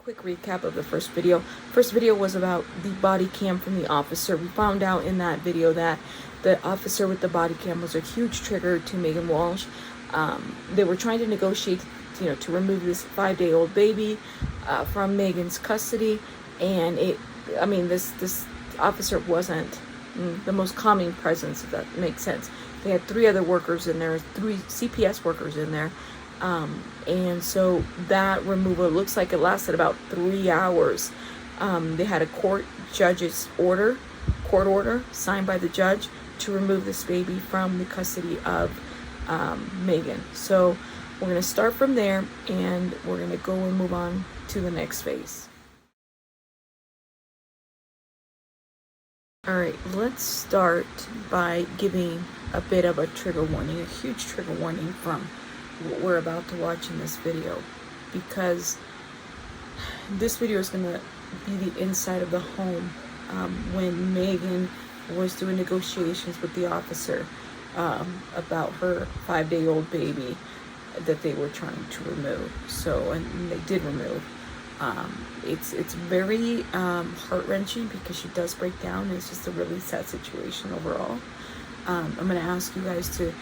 Quick recap of the first video. First video was about the body cam from the officer. We found out in that video that the officer with the body cam was a huge trigger to Meghan Walsh. They were trying to negotiate, to remove this 5-day-old baby from Meghan's custody, and this officer wasn't the most calming presence, if that makes sense. They had 3 other workers in there, 3 CPS workers in there. And so that removal, looks like it lasted about 3 hours. They had a court order signed by the judge to remove this baby from the custody of Meghan. So we're going to start from there, and we're going to go and move on to the next phase. All right, let's start by giving a bit of a trigger warning, a huge trigger warning from what we're about to watch in this video, because this video is going to be the inside of the home when Meghan was doing negotiations with the officer about her 5-day-old baby that they were trying to remove. So, and they did remove. It's very heart-wrenching because she does break down. It's just a really sad situation overall. I'm going to ask you guys to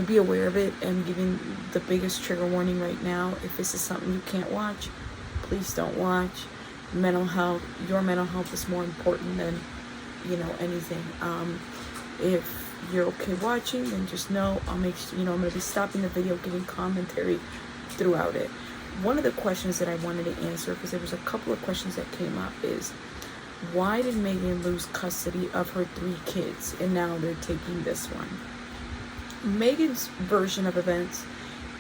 be aware of it. I'm giving the biggest trigger warning right now. If this is something you can't watch, please don't watch. Mental health, your mental health is more important than anything. If you're okay watching, then just know I'm going to be stopping the video, giving commentary throughout it. One of the questions that I wanted to answer, because there was a couple of questions that came up, is why did Meghan lose custody of her 3 kids and now they're taking this one? Meghan's version of events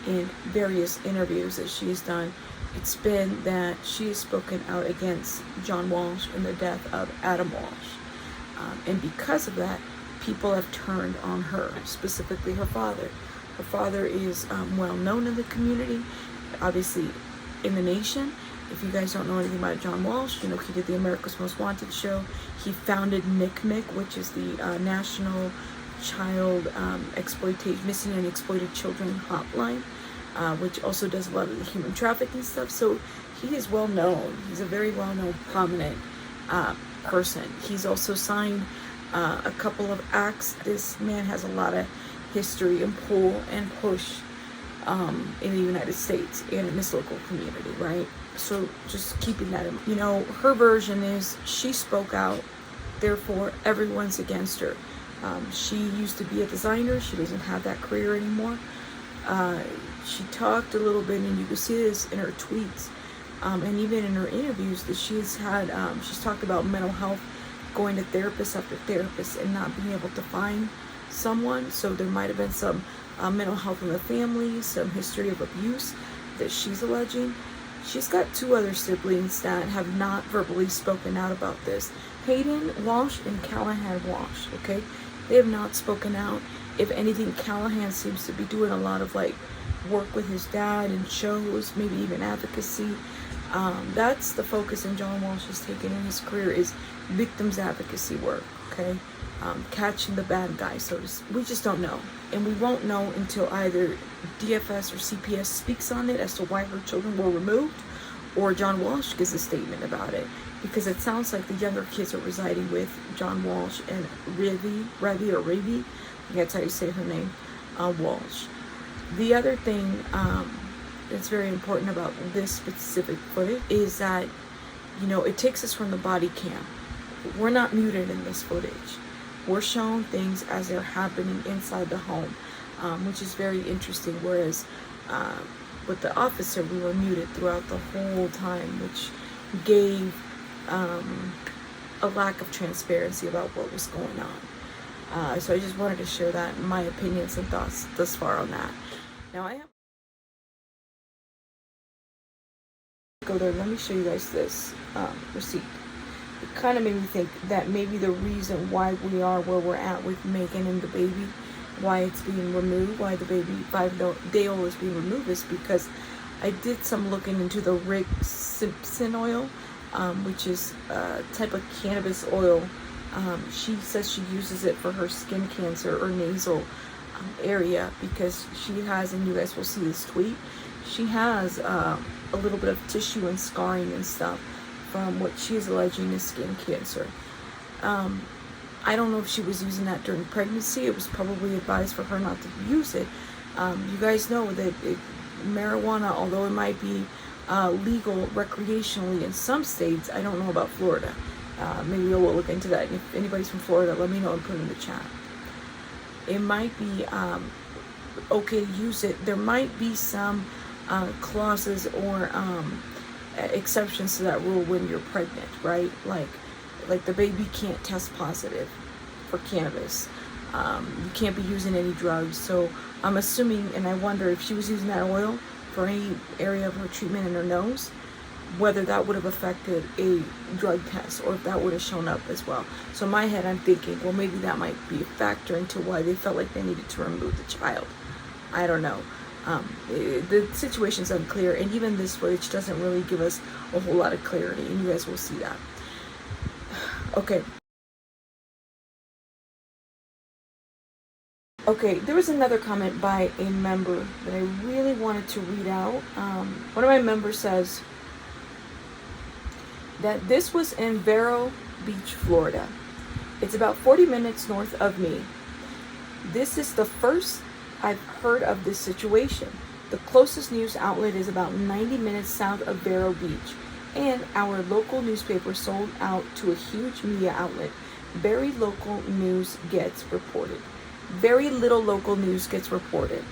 in various interviews that she has done, it's been that she has spoken out against John Walsh and the death of Adam Walsh. And because of that, people have turned on her, specifically her father. Her father is well known in the community, obviously in the nation. If you guys don't know anything about John Walsh, he did the America's Most Wanted show. He founded MIC, which is the National Child Exploitation, Missing and Exploited Children Hotline, which also does a lot of the human trafficking stuff. So he is well known. He's a very well known, prominent person. He's also signed a couple of acts. This man has a lot of history and pull and push in the United States and in this local community, right? So just keeping that in mind. Her version is she spoke out, therefore everyone's against her. She used to be a designer. She doesn't have that career anymore. She talked a little bit, and you can see this in her tweets and even in her interviews, that she's talked about mental health, going to therapist after therapist and not being able to find someone. So there might have been some mental health in the family, some history of abuse that she's alleging. She's got 2 other siblings that have not verbally spoken out about this. Hayden Walsh and Callahan Walsh, okay? They have not spoken out. If anything, Callahan seems to be doing a lot of work with his dad and shows, maybe even advocacy. That's the focus in John Walsh has taken in his career, is victims advocacy work, okay? Catching the bad guy, so to speak. We just don't know. And we won't know until either DFS or CPS speaks on it as to why her children were removed, or John Walsh gives a statement about it. Because it sounds like the younger kids are residing with John Walsh and Ravi, I think that's how you say her name, Walsh. The other thing that's very important about this specific footage is that, it takes us from the body cam. We're not muted in this footage. We're shown things as they're happening inside the home, which is very interesting. Whereas with the officer, we were muted throughout the whole time, which gave a lack of transparency about what was going on. So I just wanted to share that, my opinions and thoughts thus far on that. Now I have go there. Let me show you guys this receipt. It kind of made me think that maybe the reason why we are where we're at with Meghan and the baby, why it's being removed, why the baby 5-day-old is being removed, is because I did some looking into the Rick Simpson oil, which is a type of cannabis oil. She says she uses it for her skin cancer or nasal area because she has, and you guys will see this tweet, she has a little bit of tissue and scarring and stuff from what she is alleging is skin cancer. I don't know if she was using that during pregnancy. It was probably advised for her not to use it. You guys know that marijuana, although it might be legal recreationally in some states, I don't know about Florida. Maybe we'll look into that. And if anybody's from Florida, let me know and put it in the chat. It might be okay to use it. There might be some clauses or exceptions to that rule when you're pregnant, right? Like the baby can't test positive for cannabis. You can't be using any drugs. So I'm assuming, and I wonder if she was using that oil for any area of her treatment in her nose, whether that would have affected a drug test or if that would have shown up as well. So in my head, I'm thinking, well, maybe that might be a factor into why they felt like they needed to remove the child. I don't know. The situation's unclear, and even this footage doesn't really give us a whole lot of clarity, and you guys will see that. Okay. Okay, there was another comment by a member that I really wanted to read out. One of my members says that this was in Vero Beach, Florida. It's about 40 minutes north of me. This is the first I've heard of this situation. The closest news outlet is about 90 minutes south of Vero Beach, and our local newspaper sold out to a huge media outlet. Very local news gets reported. Very little local news gets reported.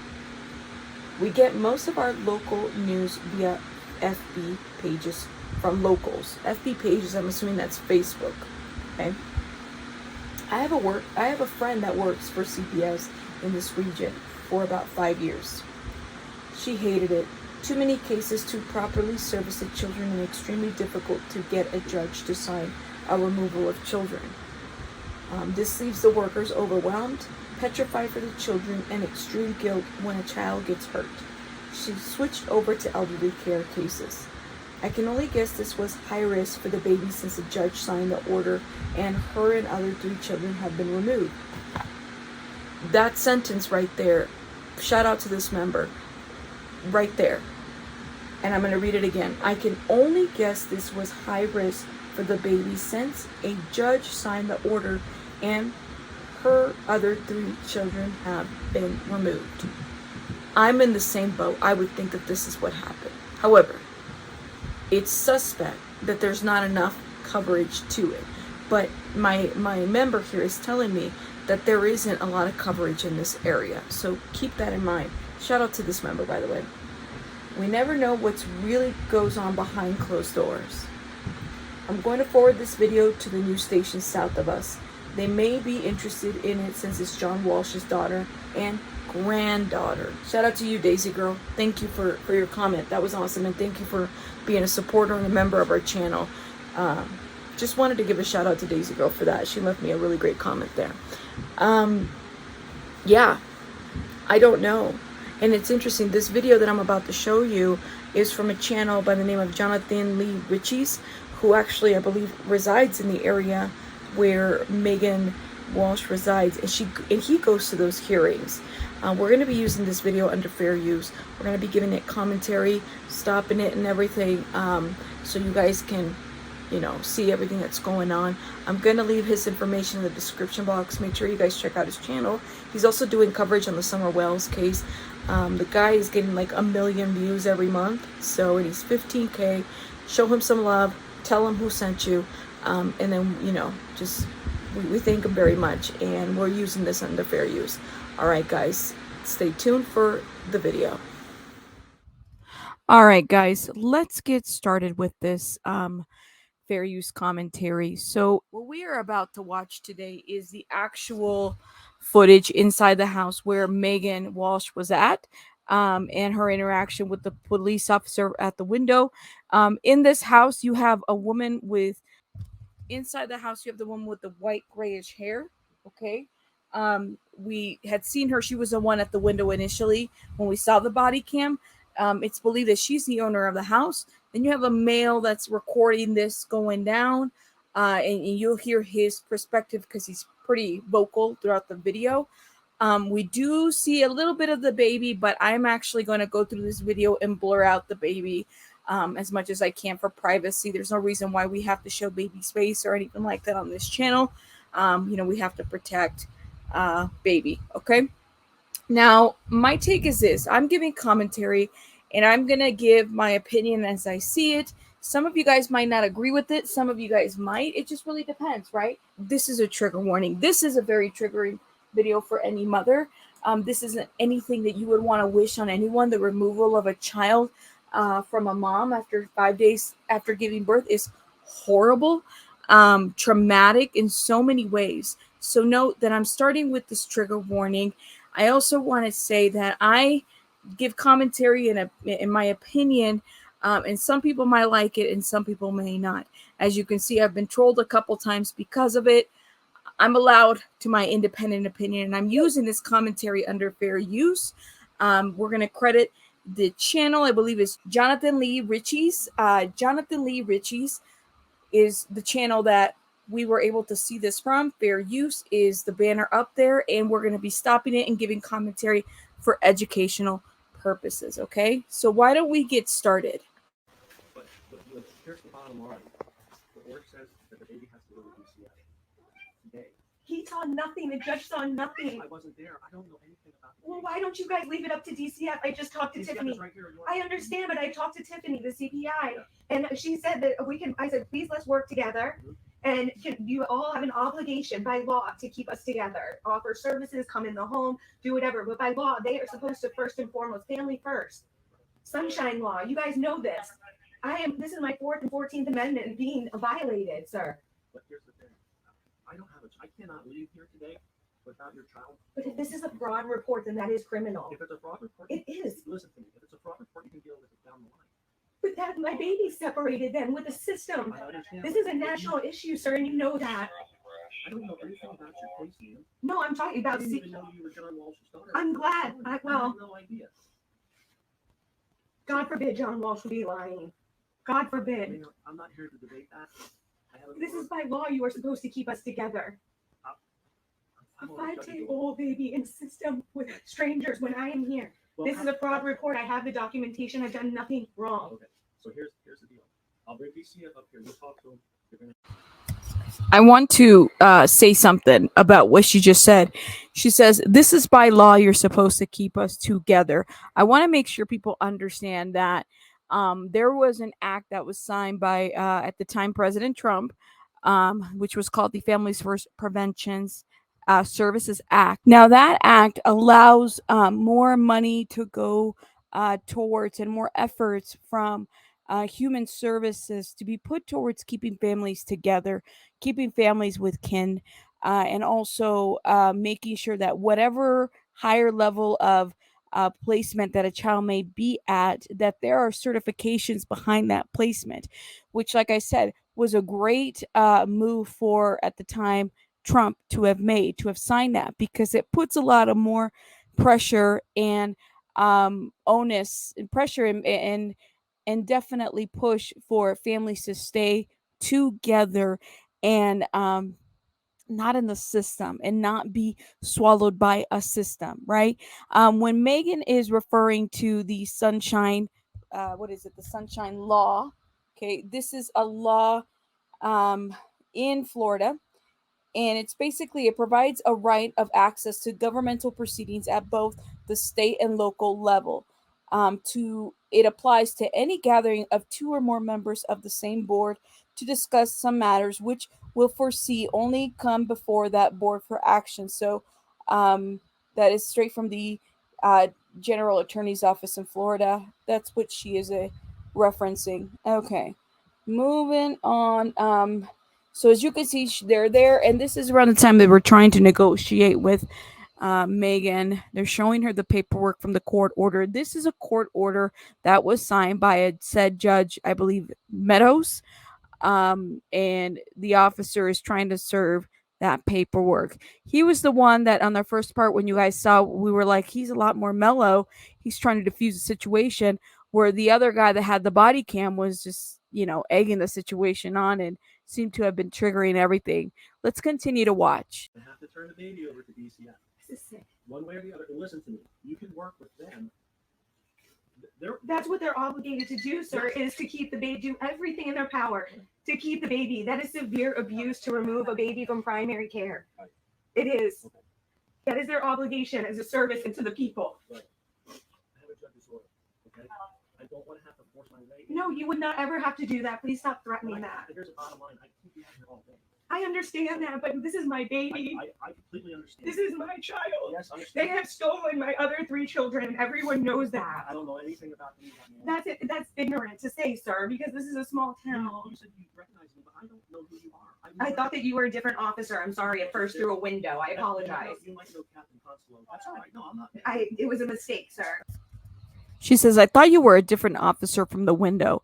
We get most of our local news via FB pages from locals. FB pages, I'm assuming that's Facebook. Okay. I have a friend that works for CPS in this region for about 5 years. She hated it. Too many cases to properly service the children, and extremely difficult to get a judge to sign a removal of children. This leaves the workers overwhelmed, petrified for the children, and extreme guilt when a child gets hurt. She switched over to elderly care cases. I can only guess this was high risk for the baby since the judge signed the order and her and other 3 children have been removed. That sentence right there, shout out to this member, right there. And I'm going to read it again. I can only guess this was high risk for the baby since a judge signed the order and her other 3 children have been removed. I'm in the same boat. I would think that this is what happened. However, it's suspect that there's not enough coverage to it. But my member here is telling me that there isn't a lot of coverage in this area. So keep that in mind. Shout out to this member, by the way. We never know what's really goes on behind closed doors. I'm going to forward this video to the news station south of us. They may be interested in it since it's John Walsh's daughter and granddaughter. Shout out to you, Daisy Girl. Thank you for your comment. That was awesome. And thank you for being a supporter and a member of our channel. Just wanted to give a shout out to Daisy Girl for that. She left me a really great comment there. Yeah, I don't know. And it's interesting. This video that I'm about to show you is from a channel by the name of Jonathan Lee Richies, who actually, I believe, resides in the area where Meghan Walsh resides, and he goes to those hearings. We're going to be using this video under fair use. We're going to be giving it commentary, stopping it and everything, so you guys can, see everything that's going on. I'm going to leave his information in the description box. Make sure you guys check out his channel. He's also doing coverage on the Summer Wells case. The guy is getting like 1 million views every month, and he's 15K. Show him some love. Tell him who sent you. And then, we thank him very much, and we're using this under fair use. All right, guys, stay tuned for the video. All right, guys, let's get started with this fair use commentary. So what we are about to watch today is the actual footage inside the house where Meghan Walsh was at, and her interaction with the police officer at the window. In this house, you have a woman with inside the house, you have the woman with the white grayish hair. Okay. We had seen her. She was the one at the window initially when we saw the body cam. It's believed that she's the owner of the house. Then you have a male that's recording this going down, and you'll hear his perspective because he's pretty vocal throughout the video. We do see a little bit of the baby, but I'm actually going to go through this video and blur out the baby. as much as I can for privacy. There's no reason why we have to show baby space or anything like that on this channel. We have to protect baby. Okay. Now, my take is this. I'm giving commentary and I'm going to give my opinion as I see it. Some of you guys might not agree with it. Some of you guys might. It just really depends, right? This is a trigger warning. This is a very triggering video for any mother. This isn't anything that you would want to wish on anyone. The removal of a child from a mom after 5 days after giving birth is horrible, traumatic in so many ways. So note that I'm starting with this trigger warning. I also want to say that I give commentary in my opinion, and some people might like it and some people may not. As you can see, I've been trolled a couple times because of it. I'm allowed to my independent opinion, and I'm using this commentary under fair use. We're going to credit the channel, I believe is Jonathan Lee Ritchie's. Jonathan Lee Ritchie's is the channel that we were able to see this from. Fair use is the banner up there, and we're going to be stopping it and giving commentary for educational purposes. Okay, so why don't we get started? But here's the bottom line. The order says that the baby has to go to DCF today. He saw nothing. The judge saw nothing. I wasn't there. I don't know anything about it. Well, why don't you guys leave it up to DCF? I just talked to DCF Tiffany. is right here. I understand, but I talked to Tiffany, the CPI, Yeah. and she said that we can. I said, please, let's work together. Mhm. And you all have an obligation by law to keep us together, offer services, come in the home, do whatever. But by law, they are supposed to first and foremost, family first. Sunshine law. You guys know this. This is my 4th and 14th Amendment being violated, sir. But here's the thing. I cannot leave here today without your child. But if this is a fraud report, then that is criminal. If it's a fraud report, It is. listen to me. If it's a fraud report, you can deal with it down the line. But that my baby's separated then with the system. I understand. This is a national issue, sir, and you know that. I don't know anything about your case, Ian. No, I'm talking I about. didn't even know you were John Walsh's daughter. I'm glad. I had no idea. God forbid John Walsh would be lying. God I forbid. mean, I'm not here to debate that. This is by law. You are supposed to keep us together. A 5-day-old baby in system with strangers when I am here. This is a fraud report. I have the documentation. I've done nothing wrong. Okay, so here's the deal. I'll bring DCF up here. We'll talk to him. I want to say something about what she just said. She says, this is by law, you're supposed to keep us together. I want to make sure people understand that there was an act that was signed by, at the time, President Trump, which was called the Families First Preventions Services Act. Now, that act allows more money to go towards and more efforts from human services to be put towards keeping families together, keeping families with kin, and also making sure that whatever higher level of placement that a child may be at, that there are certifications behind that placement, which, like I said, was a great move for, at the time, Trump to have made, to have signed that, because it puts a lot of more pressure and onus and pressure and definitely push for families to stay together and not in the system and not be swallowed by a system, right? When Meghan is referring to the sunshine, the sunshine law, okay, this is a law in Florida, and it's basically, it provides a right of access to governmental proceedings at both the state and local level. It applies to any gathering of 2 or more members of the same board to discuss some matters which will foresee only come before that board for action. So that is straight from the General Attorney's Office in Florida. That's what she is referencing. Okay, moving on. So as you can see, they're there, and this is around the time they were trying to negotiate with Meghan. They're showing her the paperwork from the court order. This is a court order that was signed by a said judge, I believe Meadows, and the officer is trying to serve that paperwork. He was the one that on the first part, when you guys saw, we were like, he's a lot more mellow. He's trying to diffuse the situation, where the other guy that had the body cam was just, egging the situation on and seemed to have been triggering everything. Let's continue to watch. I have to turn the baby over to DCF. This is sick. One way or the other. And listen to me. You can work with them. That's what they're obligated to do, sir, is to keep the baby, do everything in their power to keep the baby. That is severe abuse to remove a baby from primary care. Right. It is. Okay. That is their obligation as a service and to the people. Right. I have a drug disorder. Okay. I don't want to have to force my way. No, you would not ever have to do that. Please stop threatening that. Here's the bottom line. I keep you out here all day. I understand that, but this is my baby. I completely understand. This is my child. Yes, I understand. They have stolen my other 3 children. Everyone knows that. I don't know anything about these. That's it. That's ignorant to say, sir, because this is a small town. You said you recognize me, but I don't know who you are. I thought that you were a different officer. I'm sorry at first through a window. I apologize. You might know Captain Consuelo. That's all right. No, I'm not. It was a mistake, sir. She says, I thought you were a different officer from the window.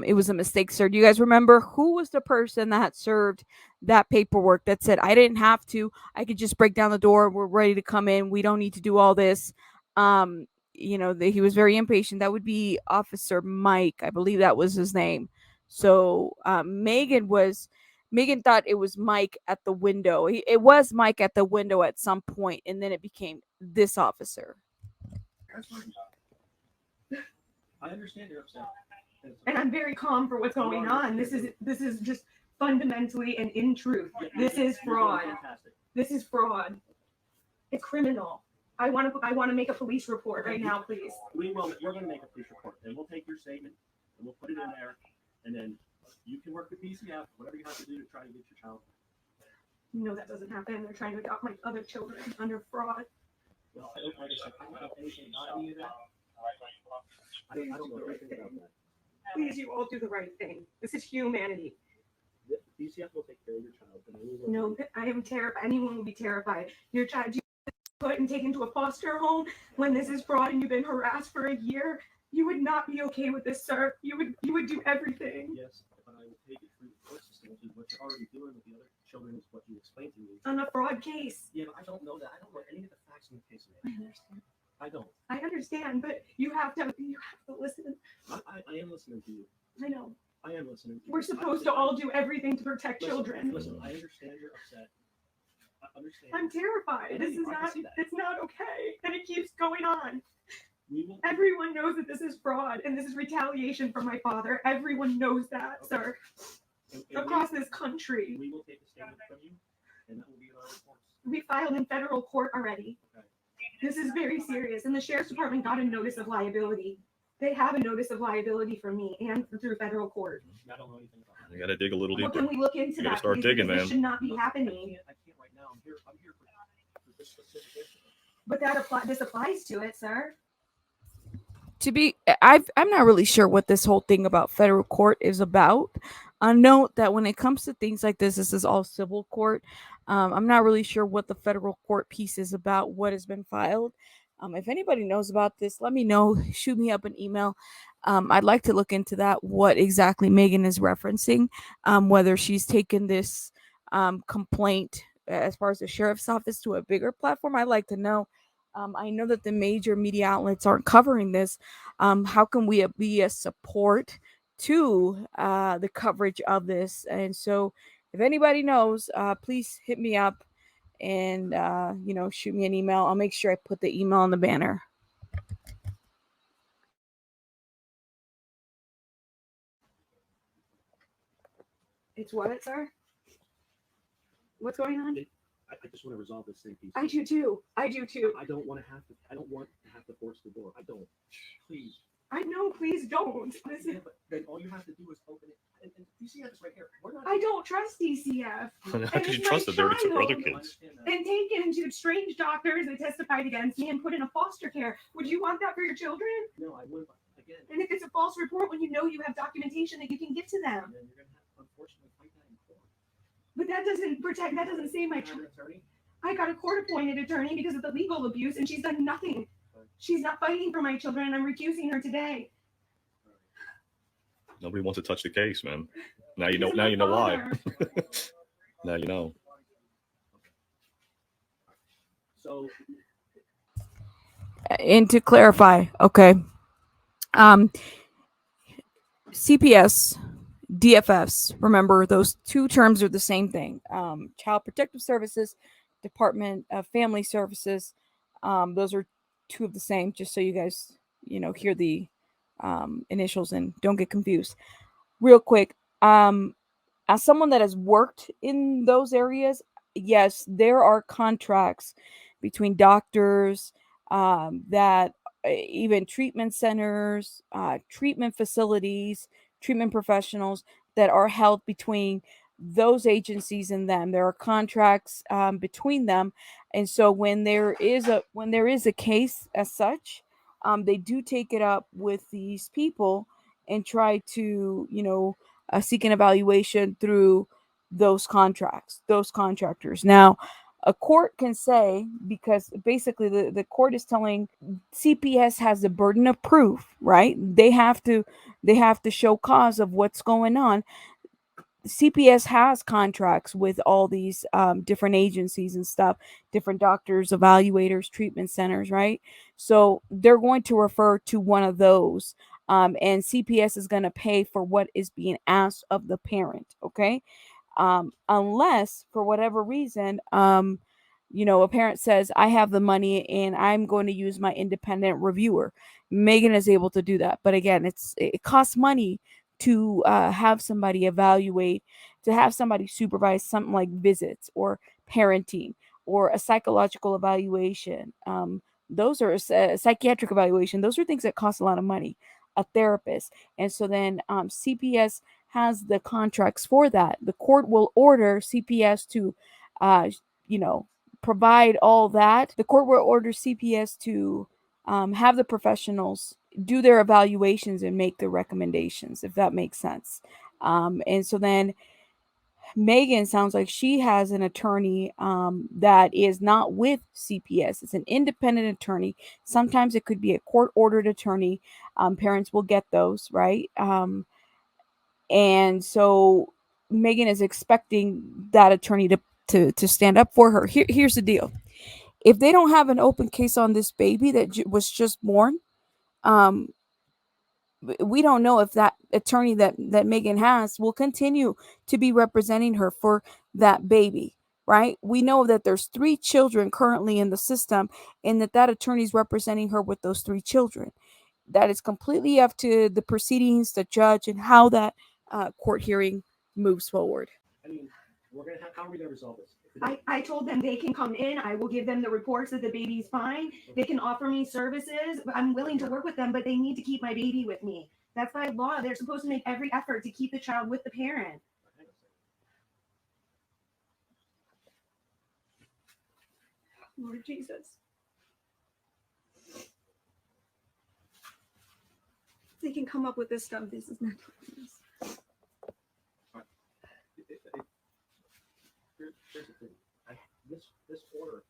It was a mistake, sir. Do you guys remember who was the person that served that paperwork that said, I didn't have to, I could just break down the door. We're ready to come in. We don't need to do all this. He was very impatient. That would be Officer Mike. I believe that was his name. So Megan thought it was Mike at the window. It was Mike at the window at some point, and then it became this officer. That's fine. I understand you're upset. And I'm very calm for what's going on. This is just fundamentally and in truth. This is fraud. This is fraud. It's criminal. I want to make a police report right now, please. We're going to make a police report, and we'll take your statement and we'll put it in there, and then you can work with PCF, whatever you have to do to try to get your child. No, that doesn't happen. They're trying to adopt my other children under fraud. Well, I don't know anything about any of that. I don't know anything about that. Please, you all do the right thing. This is humanity. The PCF will take care of your child. No, I am terrified. Anyone will be terrified. Your child, you put and taken to a foster home when this is fraud and you've been harassed for a year. You would not be okay with this, sir. You would do everything. Yes, but I will take it through the court system, which is what you're already doing with the other children, is what you explained to me. On a fraud case. Yeah, but I don't know that. I don't know any of the facts in the case. I understand. I don't. I understand, but you have to listen. I am listening to you. I know. I am listening to you. We're supposed to all do everything to protect children. Listen, I understand you're upset. I understand. I'm terrified. It's not okay. And it keeps going on. Everyone knows that this is fraud and this is retaliation from my father. Everyone knows that, okay, sir. Across this country. We will take a statement from you, and that will be in our reports. We filed in federal court already. Okay. This is very serious, and the sheriff's department got a notice of liability. They have a notice of liability from me and through federal court. I don't know anything about that. You gotta dig a little deeper. Well, can we look into that? Start digging, man. This should not be happening. I can't right now. I'm here for this specific issue. But this applies to it, sir. I'm not really sure what this whole thing about federal court is about. Note that when it comes to things like this is all civil court. I'm not really sure what the federal court piece is about, what has been filed. If anybody knows about this, let me know. Shoot me up an email. I'd like to look into that, what exactly Megan is referencing, whether she's taken this complaint as far as the sheriff's office to a bigger platform. I'd like to know. I know that the major media outlets aren't covering this. How can we be a support to the coverage of this? And so if anybody knows, please hit me up and, shoot me an email. I'll make sure I put the email on the banner. It's what, sir? What's going on? I just want to resolve this thing, please. I do too. I don't want to have to force the door. I don't. Please. I know, please don't. But then all you have to do is open it. And DCF is right here. I don't trust DCF. How could you trust that they're to other kids? And taken to strange doctors that testified against me and put in a foster care. Would you want that for your children? No, I wouldn't. Again. And if it's a false report, when you know you have documentation that you can give to them. Then you're going to have to unfortunately fight that in court. But that doesn't save my child. I got a court-appointed attorney because of the legal abuse, and she's done nothing. She's not fighting for my children, and I'm recusing her today. Nobody wants to touch the case, man. Now you know. Now you know why. Now you know. So, and to clarify, okay, CPS. DFS, remember those two terms are the same thing. Child Protective Services, Department of Family Services. Those are two of the same, just so you guys, hear the initials and don't get confused. Real quick, as someone that has worked in those areas, yes, there are contracts between doctors, that even treatment centers, treatment facilities, treatment professionals that are held between those agencies and them. There are contracts between them, and so when there is a case as such, they do take it up with these people and try to seek an evaluation through those contracts, those contractors. Now, a court can say, because basically the court is telling CPS has the burden of proof, right? They have to show cause of what's going on. CPS has contracts with all these different agencies and stuff, different doctors, evaluators, treatment centers, right? So they're going to refer to one of those, and CPS is going to pay for what is being asked of the parent, okay? Unless for whatever reason, a parent says, I have the money and I'm going to use my independent reviewer. Megan is able to do that. But again, it costs money to have somebody evaluate, to have somebody supervise something like visits or parenting or a psychological evaluation. Those are a psychiatric evaluation. Those are things that cost a lot of money. A therapist. And so then CPS has the contracts for that. The court will order CPS to, you know, provide all that. The court will order CPS to have the professionals do their evaluations and make the recommendations, if that makes sense. And so then Megan sounds like she has an attorney that is not with CPS. It's an independent attorney. Sometimes it could be a court ordered attorney. Parents will get those, right? And so Megan is expecting that attorney to stand up for her. Here's the deal. If they don't have an open case on this baby that was just born, um, we don't know if that attorney that Megan has will continue to be representing her for that baby, right? We know that there's 3 children currently in the system and that attorney is representing her with those 3 children. That is completely up to the proceedings, the judge, and how that court hearing moves forward. I mean, how are we gonna resolve this? I told them they can come in. I will give them the reports that the baby's fine. They can offer me services. I'm willing to work with them, but they need to keep my baby with me. That's by law. They're supposed to make every effort to keep the child with the parent. Lord Jesus. They can come up with this stuff. This is not this. Here's the thing. This order,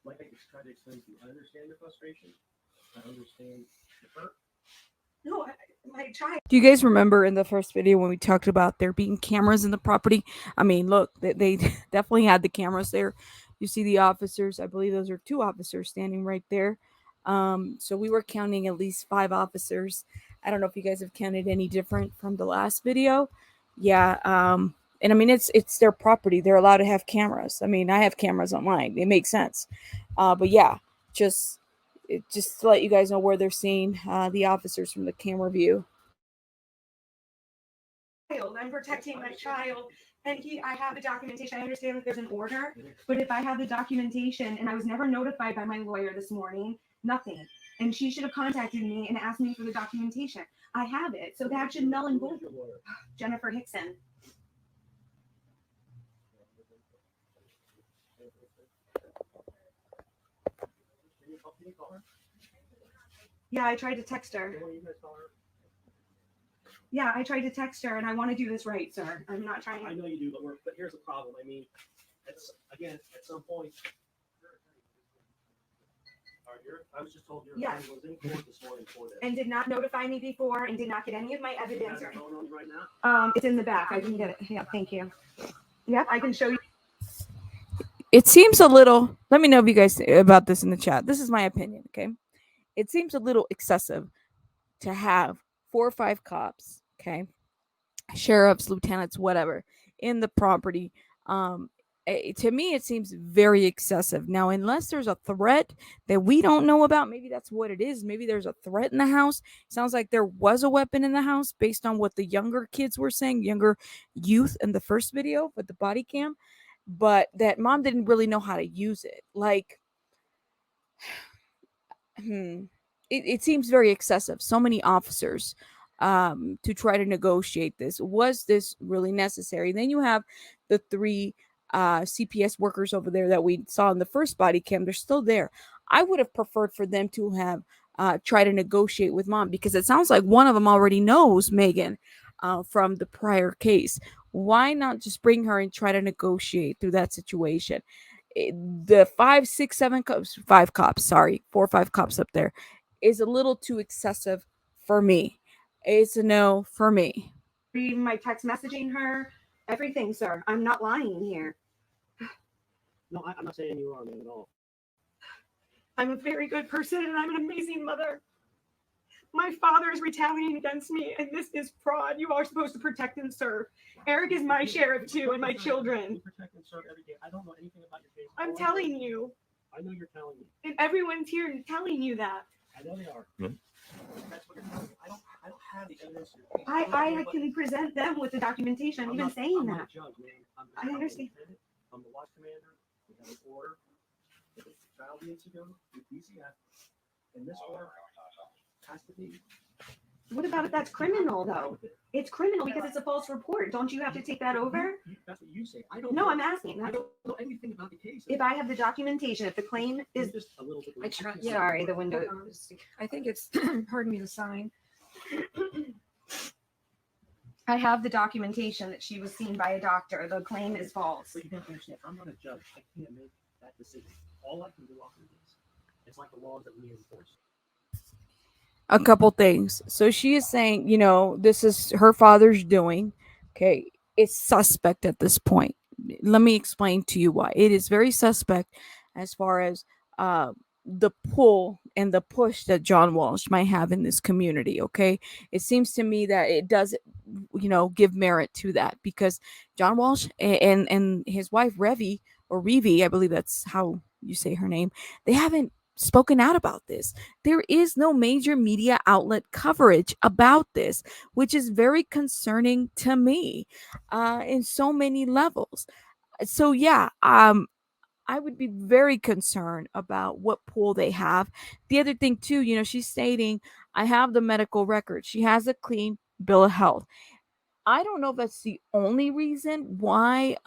like I just tried to explain to you, I understand your frustration. I understand the hurt. No, my child. Do you guys remember in the first video when we talked about there being cameras in the property? I mean, look, they definitely had the cameras there. You see the officers. I believe those are 2 officers standing right there. So we were counting at least 5 officers. I don't know if you guys have counted any different from the last video. Yeah. And I mean, it's their property. They're allowed to have cameras. I mean, I have cameras on mine. It makes sense. But yeah, just to let you guys know where they're seeing the officers from the camera view. I'm protecting my child. And I have the documentation. I understand that there's an order, but if I have the documentation and I was never notified by my lawyer this morning, nothing. And she should have contacted me and asked me for the documentation. I have it. So that should null and void. Jennifer Hickson. Can you call her? Yeah, I tried to text her. Yeah, I tried to text her, and I want to do this right, sir. I'm not trying. I know you do, but here's the problem. I mean, at some point. I was just told your Yes. attorney was in court this morning for this. And did not notify me before, and did not get any of my evidence. Is that going on right now? It's in the back. I can get it. Yeah, thank you. Yep, I can show you. It seems a little. Let me know if you guys about this in the chat. This is my opinion. Okay, it seems a little excessive to have 4 or 5 cops, okay, sheriffs, lieutenants, whatever, in the property, To me, it seems very excessive. Now, unless there's a threat that we don't know about, maybe that's what it is. Maybe there's a threat in the house. Sounds like there was a weapon in the house based on what the younger kids were saying, younger youth in the first video with the body cam, but that mom didn't really know how to use it. Like, it seems very excessive. So many officers to try to negotiate this. Was this really necessary? Then you have the three CPS workers over there that we saw in the first body cam. They're still there. I would have preferred for them to have tried to negotiate with mom, because it sounds like one of them already knows Meghan from the prior case. Why not just bring her and try to negotiate through that situation? The 5, 6, 7 cops, 5 cops, sorry, 4 or 5 cops up there is a little too excessive for me. It's a no for me. Read my text messaging her, everything, sir. I'm not lying here. No, I'm not saying you are, man, at all. I'm a very good person and I'm an amazing mother. My father is retaliating against me, and this is fraud. You are supposed to protect and serve. Eric is my sheriff too, and my children. You protect and serve every day. I don't know anything about your case. I'm telling you. I know you're telling me. And everyone's here telling you that. I know they are. Hmm. That's what you're telling me. I don't have the evidence. I can present them with the documentation. I'm even saying I'm that. not a judge, man. I understand. I'm the watch commander. We have an order. The child needs to go to BCF. And this order has to be. What about if that's criminal, though? It's criminal because it's a false report. Don't you have to take that over? That's what you say. I don't. No, I'm asking. I don't know anything about the case. If I have the documentation, if the claim is just a little bit. I try, sorry, the window. I think it's pardon me, the sign. I have the documentation that she was seen by a doctor. The claim is false. But you don't understand. I'm not a judge. I can't make that decision. All I can do off of this, it's like the laws that we enforce. A couple things. So she is saying, this is her father's doing. Okay. It's suspect at this point. Let me explain to you why. It is very suspect as far as the pull and the push that John Walsh might have in this community. Okay. It seems to me that it does, give merit to that, because John Walsh and his wife, Revi, I believe that's how you say her name, they haven't spoken out about this. There is no major media outlet coverage about this, which is very concerning to me in so many levels. So yeah, I would be very concerned about what pool they have. The other thing too, she's stating, I have the medical record. She has a clean bill of health. I don't know if that's the only reason why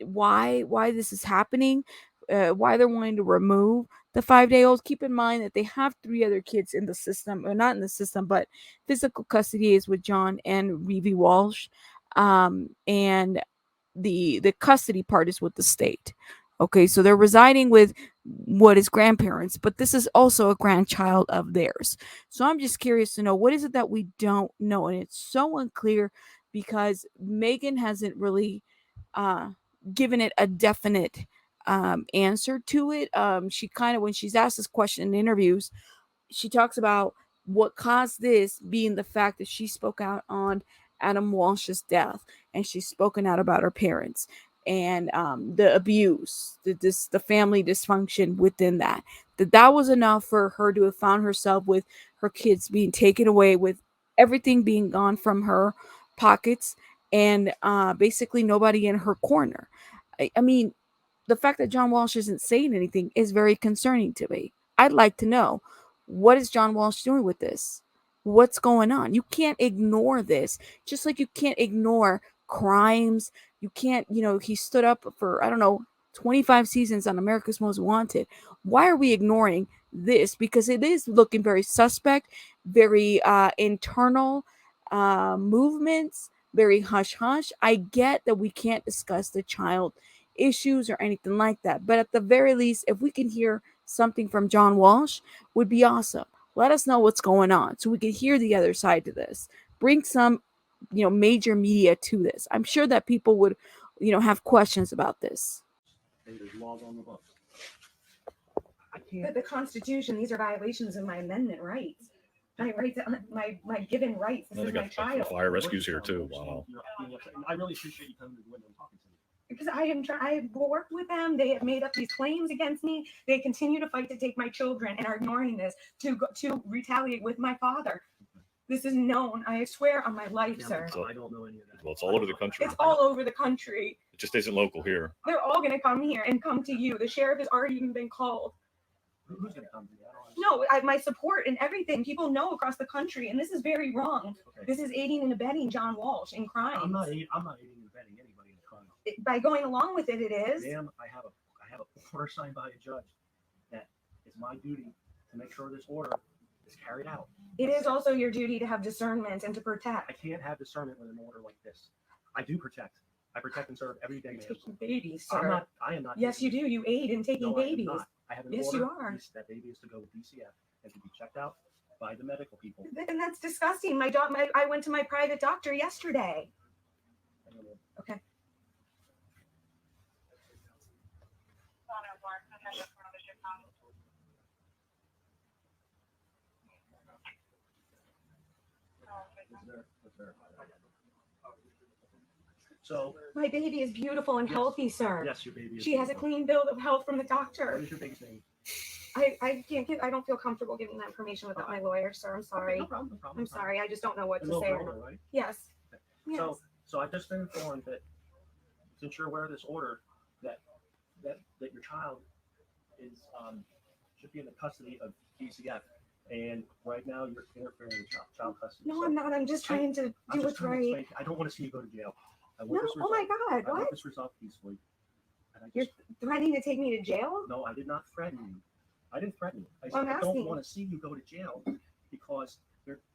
this is happening, why they're wanting to remove the 5-day-olds. Keep in mind that they have 3 other kids in the system, or not in the system, but physical custody is with John and Revi Walsh, and the custody part is with the state. Okay, so they're residing with what is grandparents, but this is also a grandchild of theirs. So I'm just curious to know, what is it that we don't know? And it's so unclear because Meghan hasn't really given it a definite answer to it. She kind of, when she's asked this question in interviews, she talks about what caused this being the fact that she spoke out on Adam Walsh's death, and she's spoken out about her parents and the abuse, the family dysfunction within that was enough for her to have found herself with her kids being taken away, with everything being gone from her pockets, and basically nobody in her corner. I mean, the fact that John Walsh isn't saying anything is very concerning to me. I'd like to know, what is John Walsh doing with this? What's going on? You can't ignore this, just like you can't ignore crimes. You can't, he stood up for, 25 seasons on America's Most Wanted. Why are we ignoring this? Because it is looking very suspect, very internal movements, very hush-hush. I get that we can't discuss the child issues or anything like that, but at the very least, if we can hear something from John Walsh, would be awesome. Let us know what's going on so we can hear the other side to this. Bring some, major media to this. I'm sure that people would, have questions about this. There's laws on the books. But the Constitution, these are violations of my amendment rights. My rights, my given rights. This Well, is they my got child. fire rescues here too. Wow. I really appreciate you coming to the window and talking to me. because I worked with them. They have made up these claims against me. They continue to fight to take my children and are ignoring this to retaliate with my father. This is known. I swear on my life, Yeah, sir. I don't know any of that. Well, it's all over the country. It's all over the country. It just isn't local here. They're all going to come here and come to you. The sheriff has already even been called. Who's going to come to me? I don't understand. No, my support and everything. People know across the country, and this is very wrong. Okay. This is aiding and abetting John Walsh in crime. I'm not aiding and abetting anybody in the crime. By going along with it, it is. Ma'am, I have a order signed by a judge that it's my duty to make sure this order is carried out. It is also your duty to have discernment and to I protect. can't have discernment with an order like this. I do protect. I protect and serve every day, ma'am. Taking babies, I sir. am not. Yes, you do. You aid in taking No, I am babies. not. I have an Yes, order. you are. That baby is to go with DCF and to be checked out by the medical people. And that's disgusting. I went to my private doctor yesterday. Okay. So, My baby is beautiful and Yes. healthy, sir. yes, your baby is. She has a beautiful. clean bill of health from the What doctor. is your baby's name? I can't get. I don't feel comfortable giving that information without my lawyer, sir. I'm sorry. Okay, no problem, no problem. I'm sorry. I just don't know what A to little say. girl, though, right? Yes. Yes. So I've just been informed that since you're aware of this order, that your child is should be in the custody of DCF, and right now you're interfering with child custody. No, So I'm not. I'm just trying to I'm do just what's trying to right. explain- I don't want to see you go to jail. I No. want this Oh my resolved. God. I want What? this resolved peacefully. And I You're just, threatening to take me to jail? no, I did not threaten you. I didn't threaten you. I Well, said I'm I don't asking. want to see you go to jail because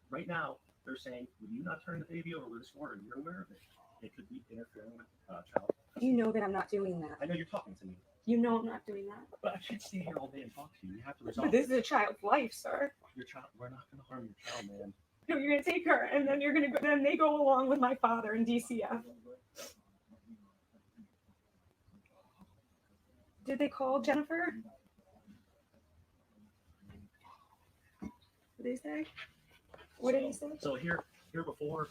right now they're saying, will you not turn the baby over with this order? You're aware of it. It could be interfering with child. You know that I'm not doing that. I know you're talking to me, You know I'm not doing that. but I can't stay here all day and talk to you. You have to resolve But this is a child's life, sir. your child. We're not going to harm your child, man. No, you're gonna take her, and then you're gonna go. Then they go along with my father in DCF. Did they call Jennifer? What did they say? What did he say? So here before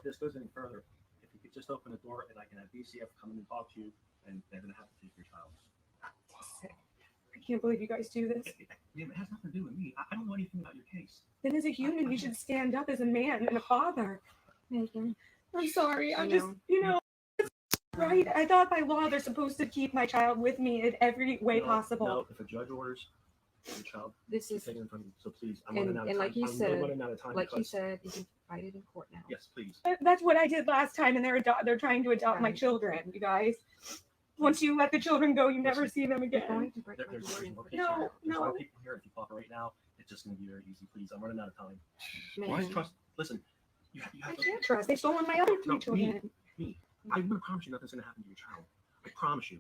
this goes any further, if you could just open the door and I can have DCF come in and talk to you, and they're going to have to take your child. I can't believe you guys do this. It has nothing to do with me. I don't know anything about your case. Then as a human, you should stand up as a man and a father. Megan, I'm sorry. I I'm just, it's right. I thought by law they're supposed to keep my child with me in every way No, possible. No, if a judge orders your child this is taken from you, so please, I'm And- running out of and time. like you I'm said- running out of time. like you because- said, you can fight it in court now. Yes, please. That's what I did last time, and they're trying to adopt my Right. children. You guys, once you let the children go, you never Listen, see them You're again. going to break There, my there's word in no court. No, there's no. no people here. If you cooperate now, it's just going to be very easy. Please, I'm running out of time. Megan, Please trust. Listen, you I have to. can't trust. They've stolen my other No, three children. Me. I'm going to promise you nothing's going to happen to your child. I promise you.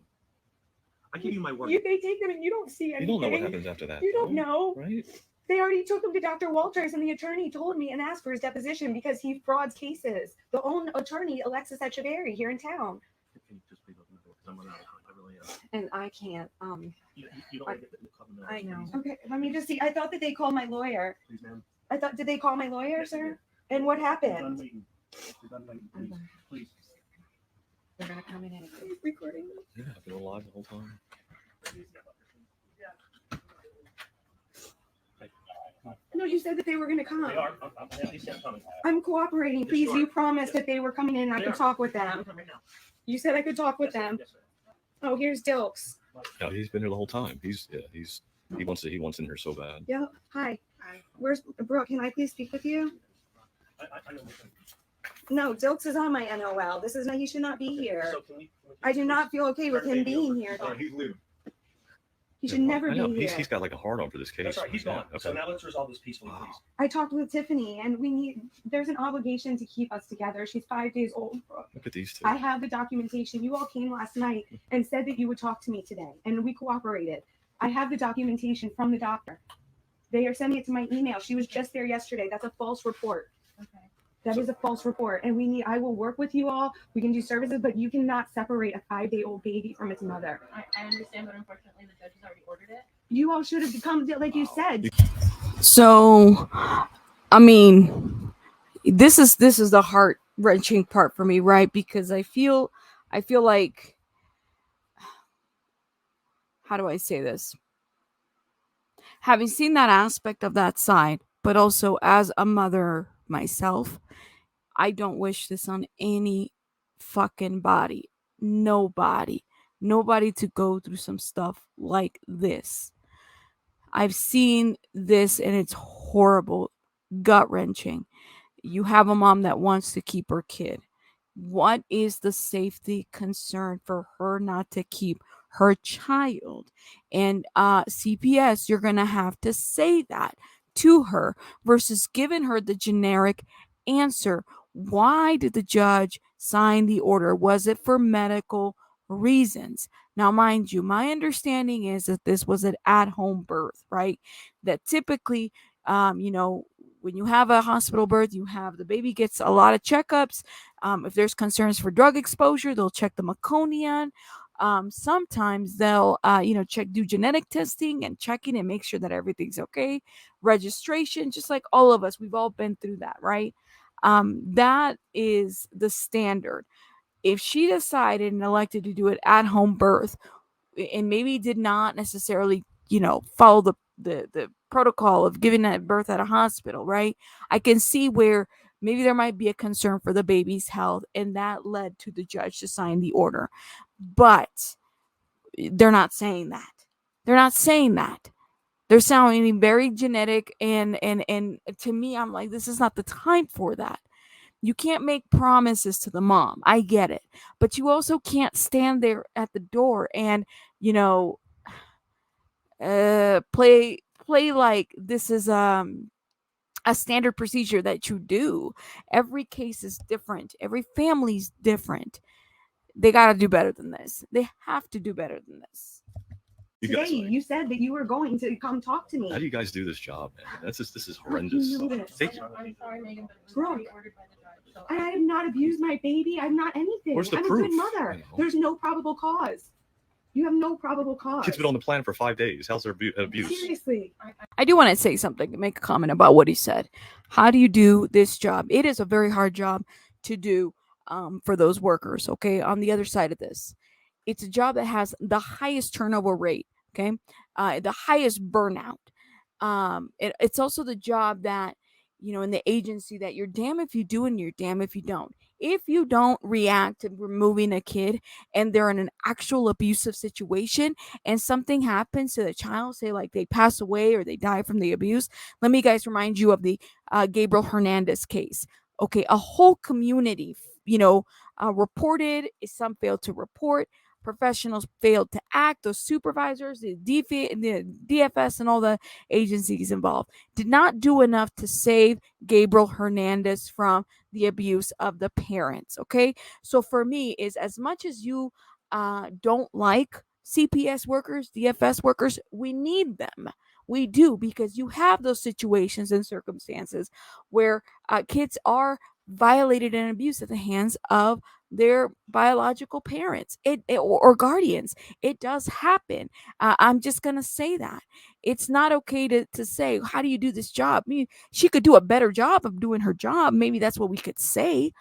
I give you my word. They take them, and you don't see You anything. don't know what happens after that. You don't though, know. Right? They already took him to Dr. Walters, and the attorney told me and asked for his deposition because he frauds cases. The own attorney, Alexis Echeverry, here in town. Can you just please open the door? Because I'm running out of time. I really am. and I can't. You don't want to get in the club in the I know. Please, Okay, let me just see. I thought that they called my lawyer. please, ma'am. Did they call my lawyer, Yes, they sir? did. And what You're done happened? waiting. You're done waiting. I'm Please, done. please. They're gonna come in anyway. He's recording. Yeah, I've been alive the whole time. No, you said that they were going to come. They are. I'm coming. I'm cooperating. Yes, Please, you are. you promised that they were coming in and I They could are. talk with I'm them. coming right now. You said I could talk with Yes, them. Yes, sir. Oh, here's Dilks. No, he's been here the whole time. He wants in here so bad. Yeah. Hi. Where's Brooke? Can I please speak with you? I know. No, Dilks is on my NOL. This is not. He should not be here. So can we I do not feel okay with turn the him baby being over? here. All right, he's leaving. He should never I know. be here. He's got like a hard on for this case. That's right. He's Yeah, gone. okay. So now let's resolve this peacefully, Wow. please. I talked with Tiffany, and there's an obligation to keep us together. She's 5 days old, Brooke. Look at these two. I have the documentation. You all came last night and said that you would talk to me today, and we cooperated. I have the documentation from the doctor. They are sending it to my email. She was just there yesterday. That's a false report. Okay. That is a false report. And I will work with you all. We can do services, but you cannot separate a 5-day-old baby from its mother. I understand, but unfortunately, the judge has already ordered it. You all should have come, like you said. So, I mean, this is the heart wrenching part for me, right? Because I feel like how do I say this? Having seen that aspect of that side, but also as a mother myself, I don't wish this on any fucking body. Nobody. Nobody to go through some stuff like this. I've seen this and it's horrible, gut wrenching. You have a mom that wants to keep her kid. What is the safety concern for her not to keep her child? And CPS, you're going to have to say that to her versus giving her the generic answer. Why did the judge sign the order? Was it for medical reasons? Now, mind you, my understanding is that this was an at-home birth, right? That typically, when you have a hospital birth, you have the baby gets a lot of checkups. If there's concerns for drug exposure, they'll check the meconium. Sometimes they'll, do genetic testing and checking and make sure that everything's okay. Registration, just like all of us, we've all been through that, right? That is the standard. If she decided and elected to do it at home birth, and maybe did not necessarily, follow the protocol of giving that birth at a hospital, right? I can see where maybe there might be a concern for the baby's health, and that led to the judge to sign the order. But they're not saying that. They're not saying that. They're sounding very genetic, and to me, I'm like, this is not the time for that. You can't make promises to the mom. I get it. But you also can't stand there at the door and, play like this is a standard procedure that you do. Every case is different. Every family's different. They got to do better than this. They have to do better than this. Today, you said that you were going to come talk to me. How do you guys do this job, man? This is horrendous. I'm sorry, Megan, but it was already ordered by the judge. So I have not abused my baby. I'm not anything. Where's the I'm proof? a good mother. There's no probable cause. You have no probable cause. Kid's been on the planet for 5 days. How's their abuse? Seriously. I do want to say something and make a comment about what he said. How do you do this job? It is a very hard job to do for those workers, okay? On the other side of this, it's a job that has the highest turnover rate, okay? The highest burnout. It's also the job that, in the agency that you're damn if you do and you're damn if you don't. If you don't react to removing a kid and they're in an actual abusive situation and something happens to the child, say like they pass away or they die from the abuse, let me guys remind you of the Gabriel Hernandez case. Okay, a whole community, reported, some failed to report, professionals failed to act, those supervisors, the DFS and all the agencies involved did not do enough to save Gabriel Hernandez from the abuse of the parents. Okay, so for me is as much as you don't like CPS workers, DFS workers, we need them. We do, because you have those situations and circumstances where kids are violated and abused at the hands of their biological parents or guardians. It does happen. I'm just going to say that. It's not okay to say, how do you do this job? I mean, she could do a better job of doing her job. Maybe that's what we could say.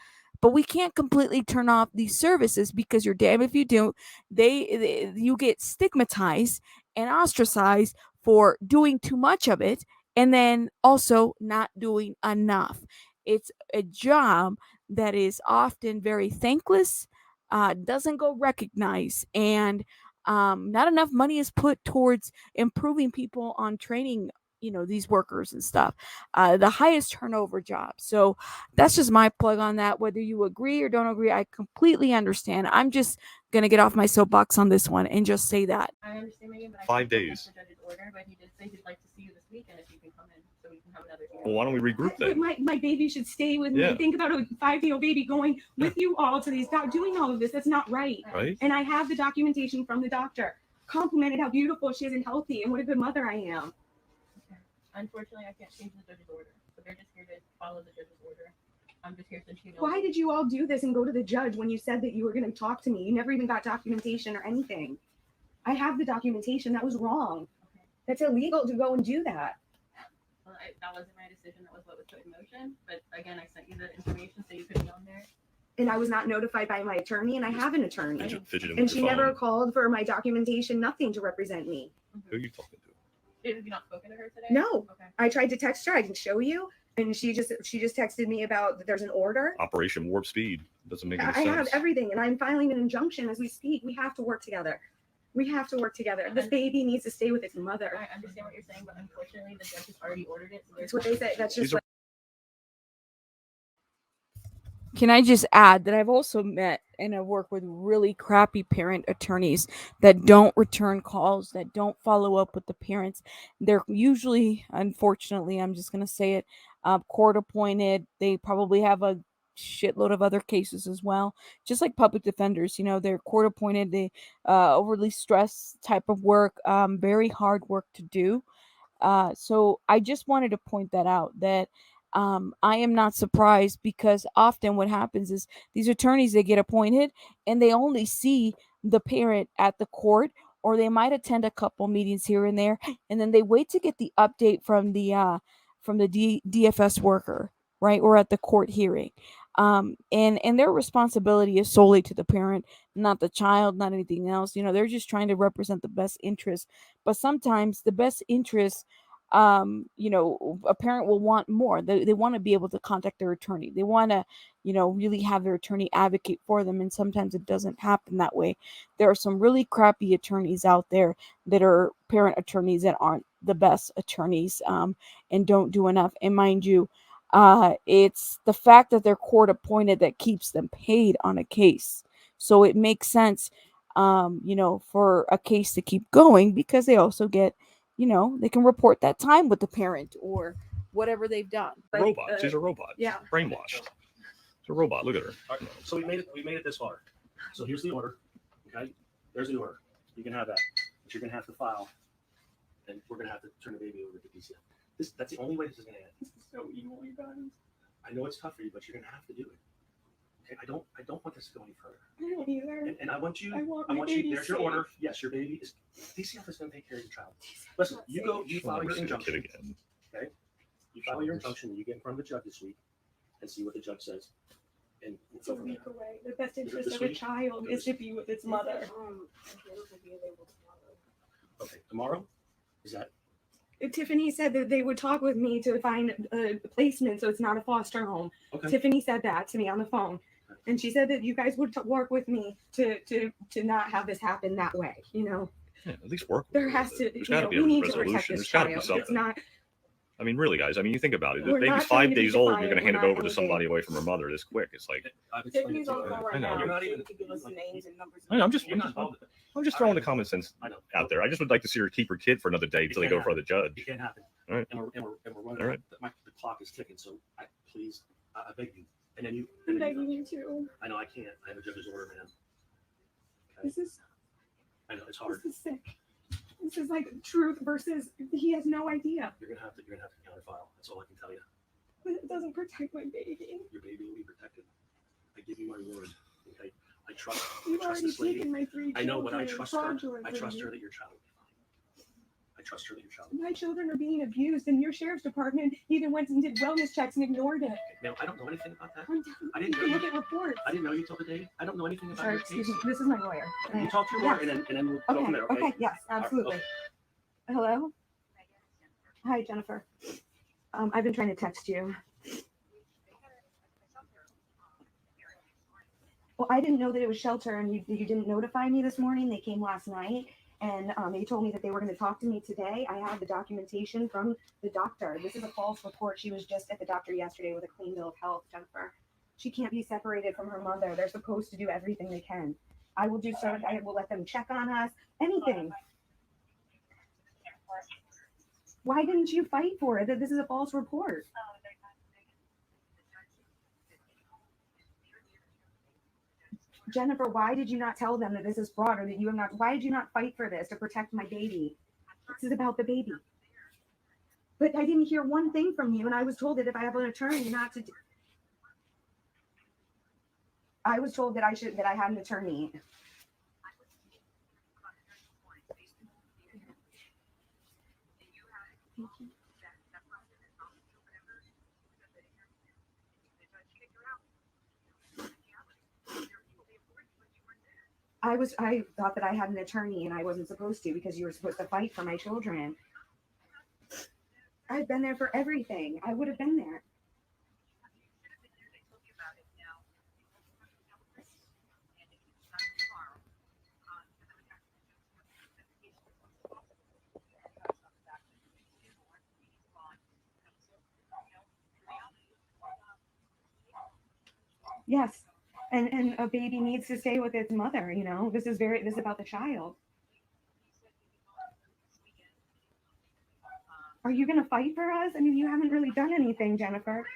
But we can't completely turn off these services because you're damned if you do. You get stigmatized and ostracized for doing too much of it and then also not doing enough. It's a job that is often very thankless, doesn't go recognized, and not enough money is put towards improving people on training, these workers and stuff. The highest turnover job. So that's just my plug on that. Whether you agree or don't agree, I completely understand. I'm just going to get off my soapbox on this one and just say that. I understand, Megan, but I 5 can't days. The judge's order, but he did say he'd like to see you this weekend if you can come in, so we can have another hearing. Well, why don't we regroup But then? my baby should stay with Yeah. me. Think about a 5-year-old baby going with you all to these doing all of this. That's not right. Right? And I have the documentation from the doctor. Complimented how beautiful she is and healthy and what a good mother I am. Okay. Unfortunately, I can't change the judge's order, so they're just here to follow the judge's order. I'm just here since you know. Why did you all do this and go to the judge when you said that you were going to talk to me? You never even got documentation or anything. I have the documentation. That was wrong. Okay. That's illegal to go and do that. Well, that wasn't my decision. That was what was put in motion. But again, I sent you the information so you could be on there. and I was not notified by my attorney, and I have an attorney. Fidgeting And with she your never phone. called for my documentation, nothing to represent me. Who are you talking to? Have you not spoken to her today? No. Okay. I tried to text her. I can show you. And she just texted me about that there's an order. Operation Warp Speed doesn't make any I sense. have everything, and I'm filing an injunction as we speak. We have to work together. We have to work together. This baby needs to stay with its mother. I understand what you're saying, but unfortunately, the judge has already ordered it. So That's what they say. That's just These are- Can I just add that I've also met and I work with really crappy parent attorneys that don't return calls, that don't follow up with the parents. They're usually, unfortunately, I'm just going to say it, court appointed. They probably have a shitload of other cases as well. Just like public defenders, they're court appointed. They overly stressed type of work, very hard work to do. So I just wanted to point that out that I am not surprised because often what happens is these attorneys, they get appointed and they only see the parent at the court, or they might attend a couple meetings here and there, and then they wait to get the update from the DFS worker, right, or at the court hearing. And their responsibility is solely to the parent, not the child, not anything else. They're just trying to represent the best interest, but sometimes the best interest, a parent will want more. They want to be able to contact their attorney. They want to, really have their attorney advocate for them. And sometimes it doesn't happen that way. There are some really crappy attorneys out there that are parent attorneys that aren't the best attorneys, and don't do enough. And mind you, it's the fact that they're court appointed that keeps them paid on a case. So it makes sense, for a case to keep going because they also get, they can report that time with the parent or whatever they've done. Robots. She's a robot. yeah. Brainwashed. She's a robot. Look at her. All right, so we made it this far. So here's the order. Okay, there's the order. You can have that, but you're gonna have to file, and we're gonna have to turn the baby over to DCF. That's the only way this is gonna end. This is so evil, you guys. I know it's tough for you, but you're gonna have to do it. Okay, I don't want this to go any further. I don't either. And I want you. I want I my want you. baby There's your safe. order. Yes, your baby is. DCF is gonna take care of your child. Listen, you go. You She'll file never your see the kid injunction. again. You file your injunction, and you get in front of the judge this week, and see what the judge says. And we'll It's a go from week there. away. The best interest This of a week? child is to be with its mother. Okay, tomorrow. Is that? Tiffany said that they would talk with me to find a placement so it's not a foster home. Okay. Tiffany said that to me on the phone. And she said that you guys would work with me to not have this happen that way. Yeah, at least work. There with has it. to, There's you got know, to be we a need to protect resolution. this There's got to be child. something. It's not, I mean, really, guys. I mean, you think about it. The We're baby's not trying 5 to be days old. You're defiant. going to hand We're it not over to anything. somebody away from her mother this quick. It's like, I've explained it Tiffany's to on you. the phone I right know, now. you're not She even- could give us the names and numbers. I know, I'm just You're not involved. throwing the common sense I know. out there. I just would like to see her keep her kid for another day until they go for the judge. It can't happen. All right. And we're running. All right. The clock is ticking. So please, I beg you. And then you. I'm And then begging you to. I know I can't. I have a judge's order, man. Okay. This is I know it's hard. this is sick. This is like truth versus he has no idea. You're gonna have to counterfile. That's all I can tell you. But it doesn't protect my baby. Your baby will be protected. I give you my word. Okay. I trust. You've trust already this lady. taken my 3 children. I know, but I trust her. fraudulently. I trust her that your child will be fine. I trust her that your child. Will be My children are being abused, and your sheriff's department even went and did wellness checks and ignored it. fine. Now I don't know anything about that. I'm I you didn't can know look at reports. I didn't know you till the day. I don't know anything about Sorry, your excuse case. me. This is my lawyer. You talk to your lawyer, and then we'll go from there. Okay. Okay. Yes, absolutely. okay. Hello. Hi, Jennifer. I've been trying to text you. Well, I didn't know that it was shelter, and you didn't notify me this morning. They came last night, and they told me that they were going to talk to me today. I have the documentation from the doctor. This is a false report. She was just at the doctor yesterday with a clean bill of health, Jennifer. She can't be separated from her mother. They're supposed to do everything they can. I will do so. I will let them check on us. Anything. Why didn't you fight for it? That this is a false report. Jennifer, why did you not tell them that this is fraud or that you have not? Why did you not fight for this to protect my baby? This is about the baby. But I didn't hear one thing from you, and I was told that if I have an attorney, not to. I was told that I had an attorney. I thought that I had an attorney and I wasn't supposed to because you were supposed to fight for my children. I've been there for everything. I would have been there. Yes. And a baby needs to stay with its mother, you know. This is about the child. Are you going to fight for us? I mean, you haven't really done anything, Jennifer.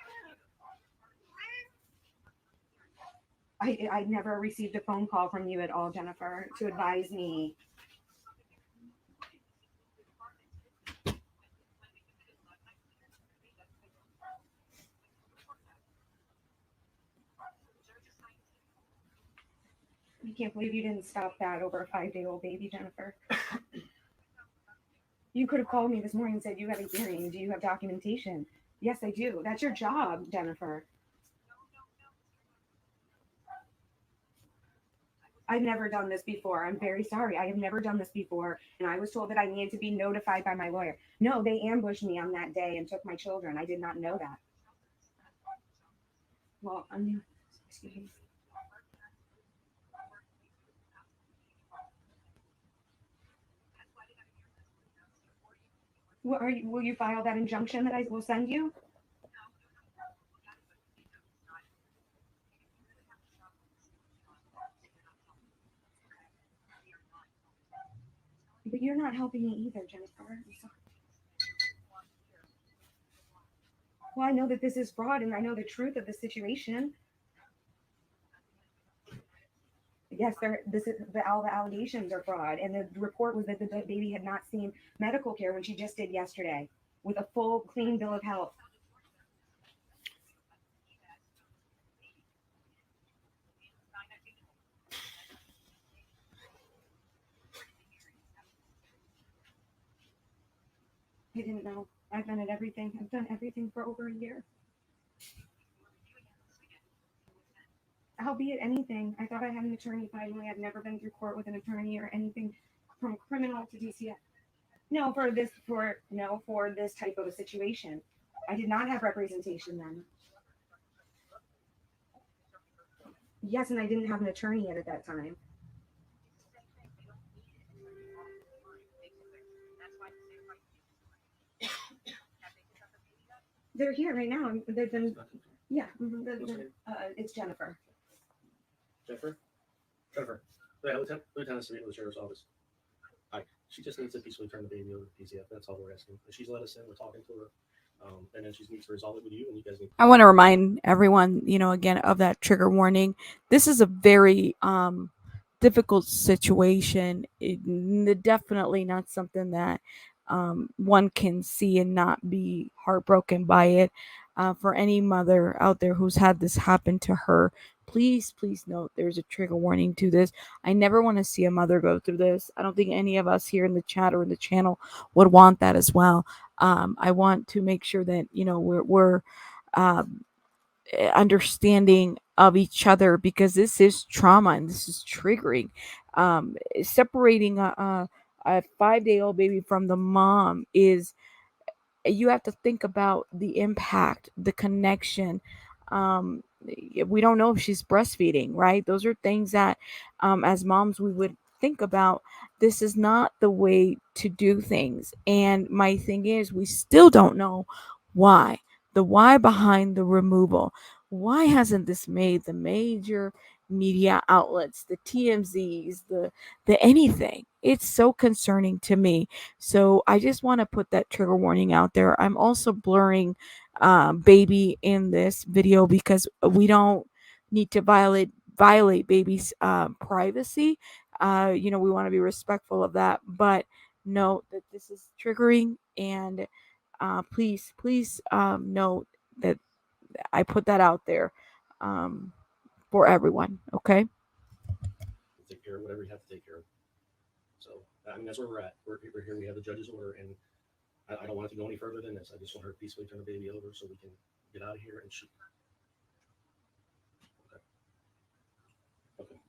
I never received a phone call from you at all, Jennifer, to advise me. I can't believe you didn't stop that over a 5-day-old baby, Jennifer. You could have called me this morning and said, you have a hearing. Do you have documentation? Yes, I do. That's your job, Jennifer. I've never done this before. I'm very sorry. I have never done this before. And I was told that I needed to be notified by my lawyer. No, they ambushed me on that day and took my children. I did not know that. Well, I mean, excuse me. Will you file that injunction that I will send you? But you're not helping me either, Jennifer. I'm sorry. Well, I know that this is fraud and I know the truth of the situation. Yes, all the allegations are fraud. And the report was that the baby had not seen medical care when she just did yesterday with a full, clean bill of health. I didn't know. I've been at everything. I've done everything for over a year. Albeit anything. I thought I had an attorney finally. I've never been through court with an attorney or anything from criminal to DCF. No, for this type of a situation. I did not have representation then. Yes, and I didn't have an attorney yet at that time. They're here right now. They've been, yeah. It's Jennifer. Jennifer? Jennifer. Yeah, Lieutenant Smith with the Sheriff's Office. Hi. She just needs to peacefully turn the baby over to PCF. That's all we're asking. She's let us in. We're talking to her. And then she needs to resolve it with you, and you guys need. I want to remind everyone, again, of that trigger warning. This is a very difficult situation. Definitely not something that one can see and not be heartbroken by it. For any mother out there who's had this happen to her, please note there's a trigger warning to this. I never want to see a mother go through this. I don't think any of us here in the chat or in the channel would want that as well. I want to make sure that we're understanding of each other, because this is trauma and this is triggering. Separating a 5-day-old baby from the mom is, you have to think about the impact, the connection. We don't know if she's breastfeeding, right? Those are things that as moms we would think about. This is not the way to do things. And my thing is, we still don't know why. The why behind the removal. Why hasn't this made the major media outlets, the TMZs, the anything? It's so concerning to me. So I just want to put that trigger warning out there. I'm also blurring baby in this video because we don't need to violate baby's privacy. We want to be respectful of that, but note that this is triggering, and please note that I put that out there for everyone. Okay. Take care of whatever you have to take care of. So, I mean, that's where we're at. We're here. We have the judge's order, and I don't want it to go any further than this. I just want her to peacefully turn the baby over so we can get out of here and shoot. Okay.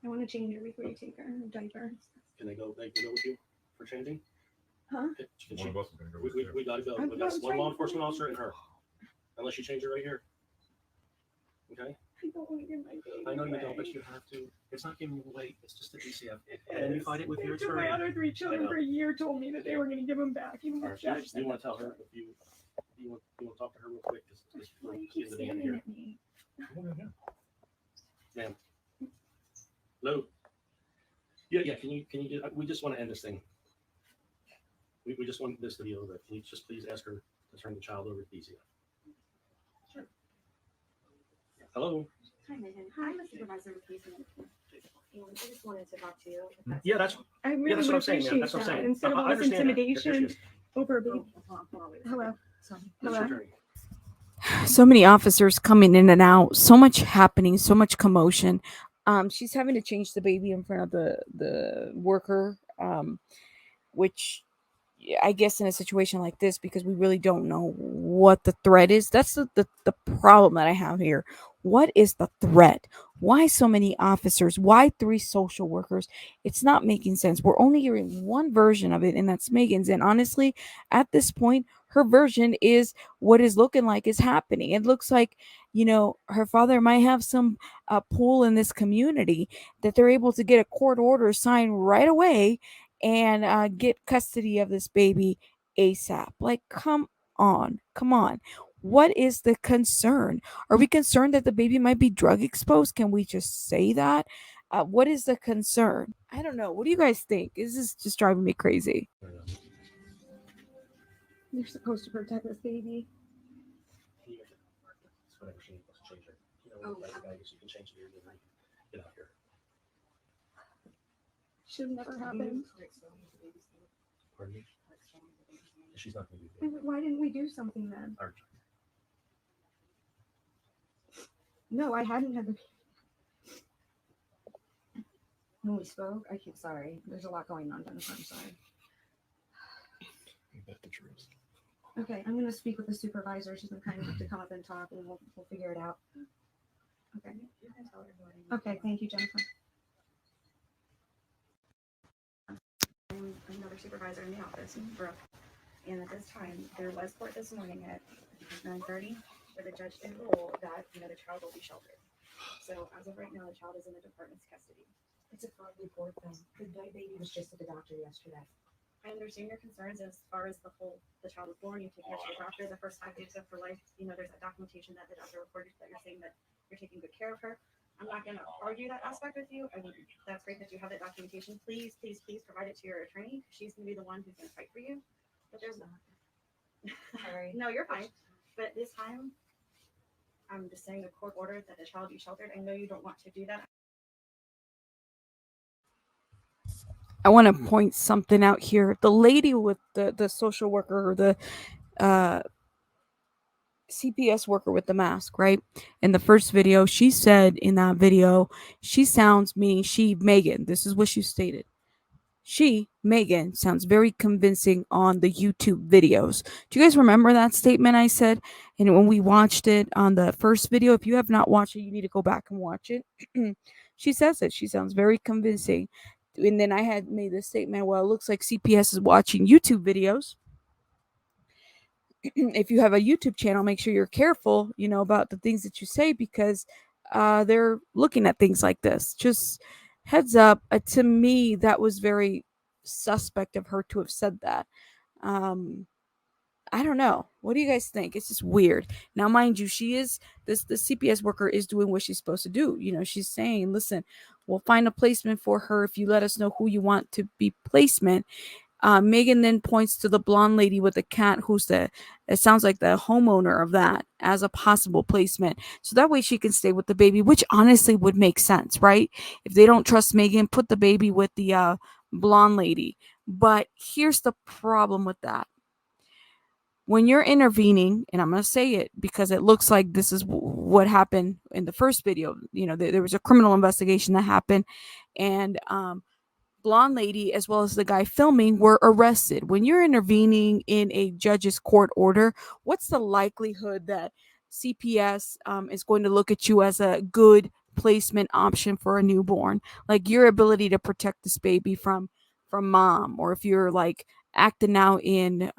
I want to change her before you take her diaper. Can they go with you for changing? Huh? Can One she- of us is gonna go we, with we, you. we gotta go. I'm We got not one law trying- enforcement officer and her. Unless you change it right here. Okay? I don't want to give my baby I know you away. don't, but you have to. It's not giving you away. It's just the DCF. And you fight it with your Took attorney. my other 3 children I know. for a year, told me that they were going to give them back. Even the All right, judge said you want that. to tell her if you want to talk to her real quick? Just Why do you get keep to the end staring here. at me? Ma'am. Hello. Yeah. Can you we just want to end this thing. We just want this to be over. Can you just please ask her to turn the child over to DCF? Sure. Hello. Hi, Megan. I'm a supervisor with Feud. I just wanted to talk to you. Yeah, that's I really yeah, that's would what I'm saying. appreciate That's what I'm that. saying. Instead of I all this understand that. Here she intimidation is. over a baby. Oh, hold on, wait a Hello. second. Sorry. This is your Hello. attorney. So many officers coming in and out, so much happening, so much commotion. She's having to change the baby in front of the worker, which I guess in a situation like this, because we really don't know what the threat is. That's the problem that I have here. What is the threat? Why so many officers? Why 3 social workers? It's not making sense. We're only hearing one version of it, and that's Megan's. And honestly, at this point, her version is what is looking like is happening. It looks like, her father might have some pull in this community that they're able to get a court order signed right away and get custody of this baby ASAP. Like, come on. What is the concern? Are we concerned that the baby might be drug exposed? Can we just say that? What is the concern? I don't know. What do you guys think? This is just driving me crazy. You're supposed to protect this baby. It's whatever she needs to change it. I guess you can change it here. Get out here. Should have never happened. Pardon me? She's not going to do that. Why didn't we do something then? Our- No, I hadn't had the. When we spoke, I keep sorry. There's a lot going on, Jennifer. I'm sorry. That's the truth. Okay, I'm going to speak with the supervisor. She's going to kind of have to come up and talk, and we'll figure it out. Okay. Okay, thank you, Jennifer. I'm another supervisor in the office, Brooke. And at this time, there was court this morning at 9:30, where the judge did rule that the child will be sheltered. So as of right now, the child is in the department's custody. It's a fraud report then. The baby was just at the doctor yesterday. I understand your concerns as far as the child was born, you take her to the doctor the first 5 days of her life. There's that documentation that the doctor reported that you're saying that you're taking good care of her. I'm not going to argue that aspect with you. I mean, that's great that you have that documentation. Please provide it to your attorney. She's going to be the one who's going to fight for you. But there's not. Sorry. No, you're fine. But this time, I'm just saying the court ordered that the child be sheltered. I know you don't want to do that. I want to point something out here. The lady with the social worker, or the CPS worker with the mask, right? In the first video, she said in that video, she sounds, meaning she, Megan, this is what she stated. She, Megan, sounds very convincing on the YouTube videos. Do you guys remember that statement I said? And when we watched it on the first video, if you have not watched it, you need to go back and watch it. She says it. She sounds very convincing. And then I had made this statement, well, it looks like CPS is watching YouTube videos. If you have a YouTube channel, make sure you're careful, about the things that you say, because they're looking at things like this. Just heads up. To me, that was very suspect of her to have said that. I don't know. What do you guys think? It's just weird. Now, mind you, the CPS worker is doing what she's supposed to do. She's saying, listen, we'll find a placement for her if you let us know who you want to be placement. Megan then points to the blonde lady with the cat, it sounds like the homeowner of that, as a possible placement. So that way she can stay with the baby, which honestly would make sense, right? If they don't trust Megan, put the baby with the blonde lady. But here's the problem with that. When you're intervening, and I'm going to say it because it looks like this is what happened in the first video, there was a criminal investigation that happened, and blonde lady as well as the guy filming were arrested. When you're intervening in a judge's court order, what's the likelihood that CPS is going to look at you as a good placement option for a newborn, like your ability to protect this baby from mom, or if you're like acting out in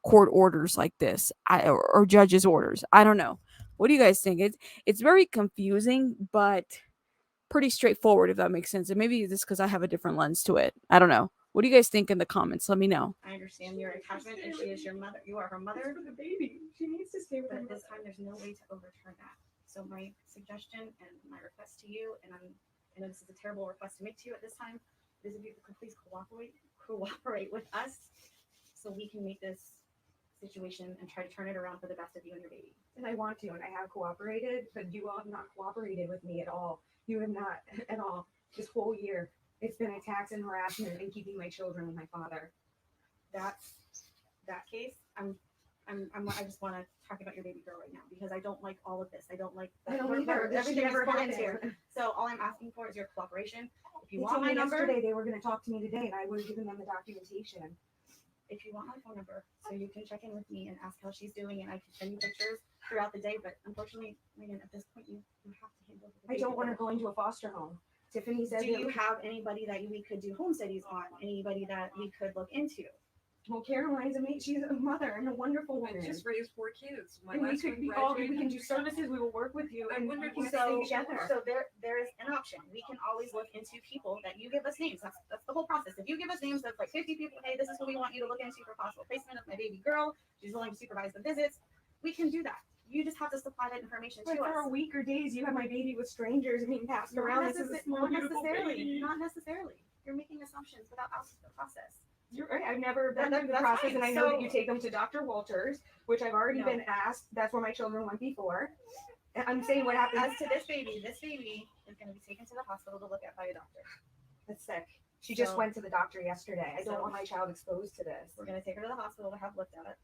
court orders like this, or judges orders. I don't know. What do you guys think? It's very confusing, but pretty straightforward, if that makes sense. And maybe it's because I have a different lens to it. I don't know. What do you guys think in the comments? Let me know. I understand your attachment, and she is your mother. You are her mother. For the baby, she needs to stay with But her at this mother. time, there's no way to overturn that. So my suggestion and my request to you, and I know this is a terrible request to make to you at this time, is if you could please cooperate with us, so we can make this situation and try to turn it around for the best of you and your baby. And I want to, and I have cooperated, but you all have not cooperated with me at all. You have not at all. This whole year, it's been attacks and harassment and keeping my children with my father. That's that case. I just want to talk about your baby girl right now, because I don't like all of this. I don't like I don't either. This should everything never that's going happen. here. So all I'm asking for is your cooperation. If you They want told my me number, yesterday they were going to talk to me today, and I would have given them the documentation. if you want my phone number, so you can check in with me and ask how she's doing, and I can send you pictures throughout the day. But unfortunately, Megan, at this point, you have to handle the I don't want her baby. going to a foster home. Tiffany said, Do you have anybody that we could do home studies on? Anybody that we could look into? well, Caroline's a mate. She's a mother and a wonderful woman. Just raised 4 kids. My And we last could one be all, we graduated. can do services. We will work with you, and we can stay So, together. so there is an option. We can always look into people that you give us names. That's the whole process. If you give us names of like 50 people, hey, this is what we want you to look into for possible placement of my baby girl. She's willing to supervise the visits. We can do that. You just have to supply that information But to for a us. week or days, you have my baby with strangers being passed around. This is a small, Not beautiful necessarily. baby. Not necessarily. You're making assumptions without us the process. You're right. I've never been through the That's process, fine. and I know that So- you take them to Dr. Walters, which I've already No. been asked. That's where my children went before. And I'm saying what happens. As to this baby is going to be taken to the hospital to look at by a doctor. That's sick. She just So- went to the doctor yesterday. I don't So- want my child exposed to this. We're going to take her to the hospital to have looked at it,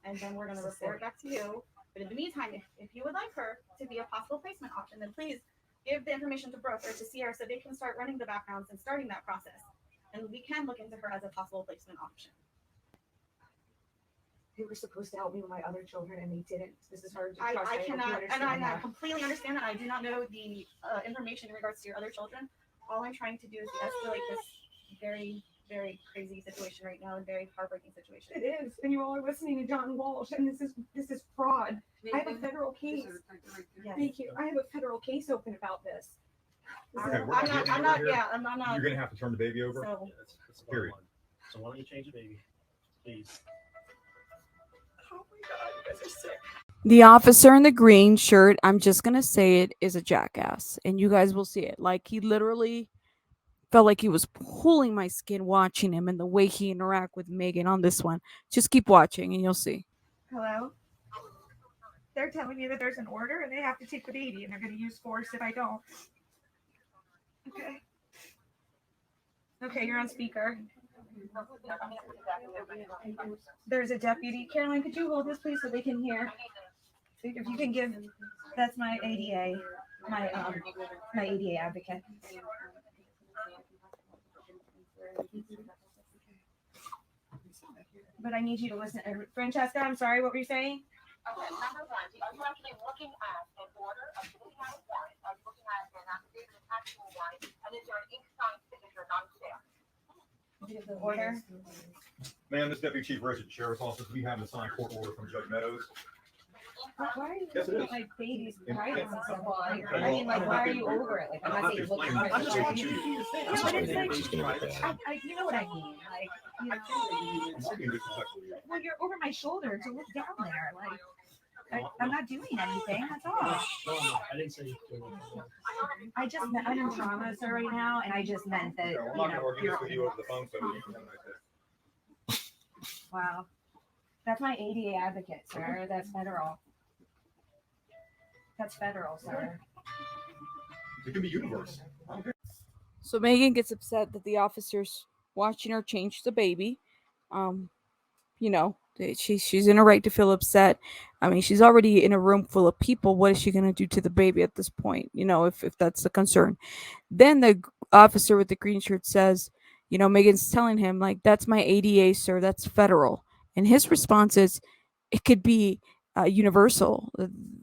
and then we're going to This is report back to you. But in the meantime, if you would like her to be a possible placement option, then please give the information to broker to Sierra so they can start running the backgrounds and starting that process. And we can look into her as a possible placement option. They were supposed to help me with my other children, and they didn't. This is hard to I trust. hope you cannot, and understand I that. completely understand that. I do not know the information in regards to your other children. All I'm trying to do is escalate this very, very crazy situation right now, and very heartbreaking situation. It is, and you all are listening to John Walsh, and this is fraud. I have a federal case. Yes. Thank you. I have a federal case open about this. This is- Okay, I'm we're not, getting I'm over not, here. yeah, I'm not. You're gonna have to turn the baby over. So, That's the bottom Period. line. So why don't you change the baby, please? Oh my God, you guys are sick. The officer in the green shirt, I'm just gonna say it, is a jackass, and you guys will see it. Like, he literally felt like he was pulling my skin watching him, and the way he interact with Megan on this one. Just keep watching, and you'll see. Hello? They're telling me that there's an order and they have to take the baby and they're going to use force if I don't. Okay. Okay, you're on speaker. There's a deputy. Caroline, could you hold this please so they can hear? If you can give, that's my ADA, my ADA advocate. But I need you to listen. Francesca, I'm sorry, what were you saying? Okay, number one, are you actually looking at an order? Are you looking at a warrant? Are you looking at an affidavit attaching a warrant? And is there an ink signed signature downstairs? The order. Ma'am, this Deputy Chief Resident Sheriff's Office, we have a signed court order from Judge Meadows. Why are you Yes, it looking is. at my baby's Yeah. privacy stuff? Well, I mean, like, why are you over it? Like, I'm not saying look I'm just at want you to do the thing. Yeah, but it's like- She's gonna get that. You know what I mean? Like, you know, I'm not being disrespectful. well, you're over my shoulder to look down there. Like, I'm not doing anything. That's all. No, I didn't say you could. I'm in trauma, sir, right now, and I just meant that, So I'm you not gonna know, argue this with you over the phone, so you can have a nice day. wow. That's my ADA advocate, sir. That's federal. That's federal, sir. It could be universe. So Megan gets upset that the officer's watching her change the baby. You know, she's in her right to feel upset. I mean, she's already in a room full of people. What is she gonna do to the baby at this point? You know, if that's the concern. Then the officer with the green shirt says, you know, Megan's telling him, like, that's my ADA, sir. That's federal. And his response is, it could be universal.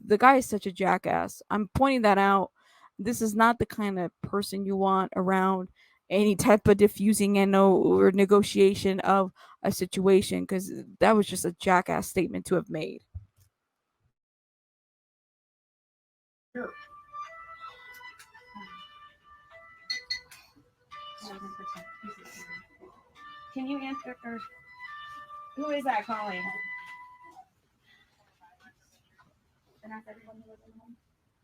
The guy is such a jackass. I'm pointing that out This is not the kind of person you want around any type of diffusing and or negotiation of a situation, because that was just a jackass statement to have made. Can you answer or who is that calling? And that's everyone who lives in the home?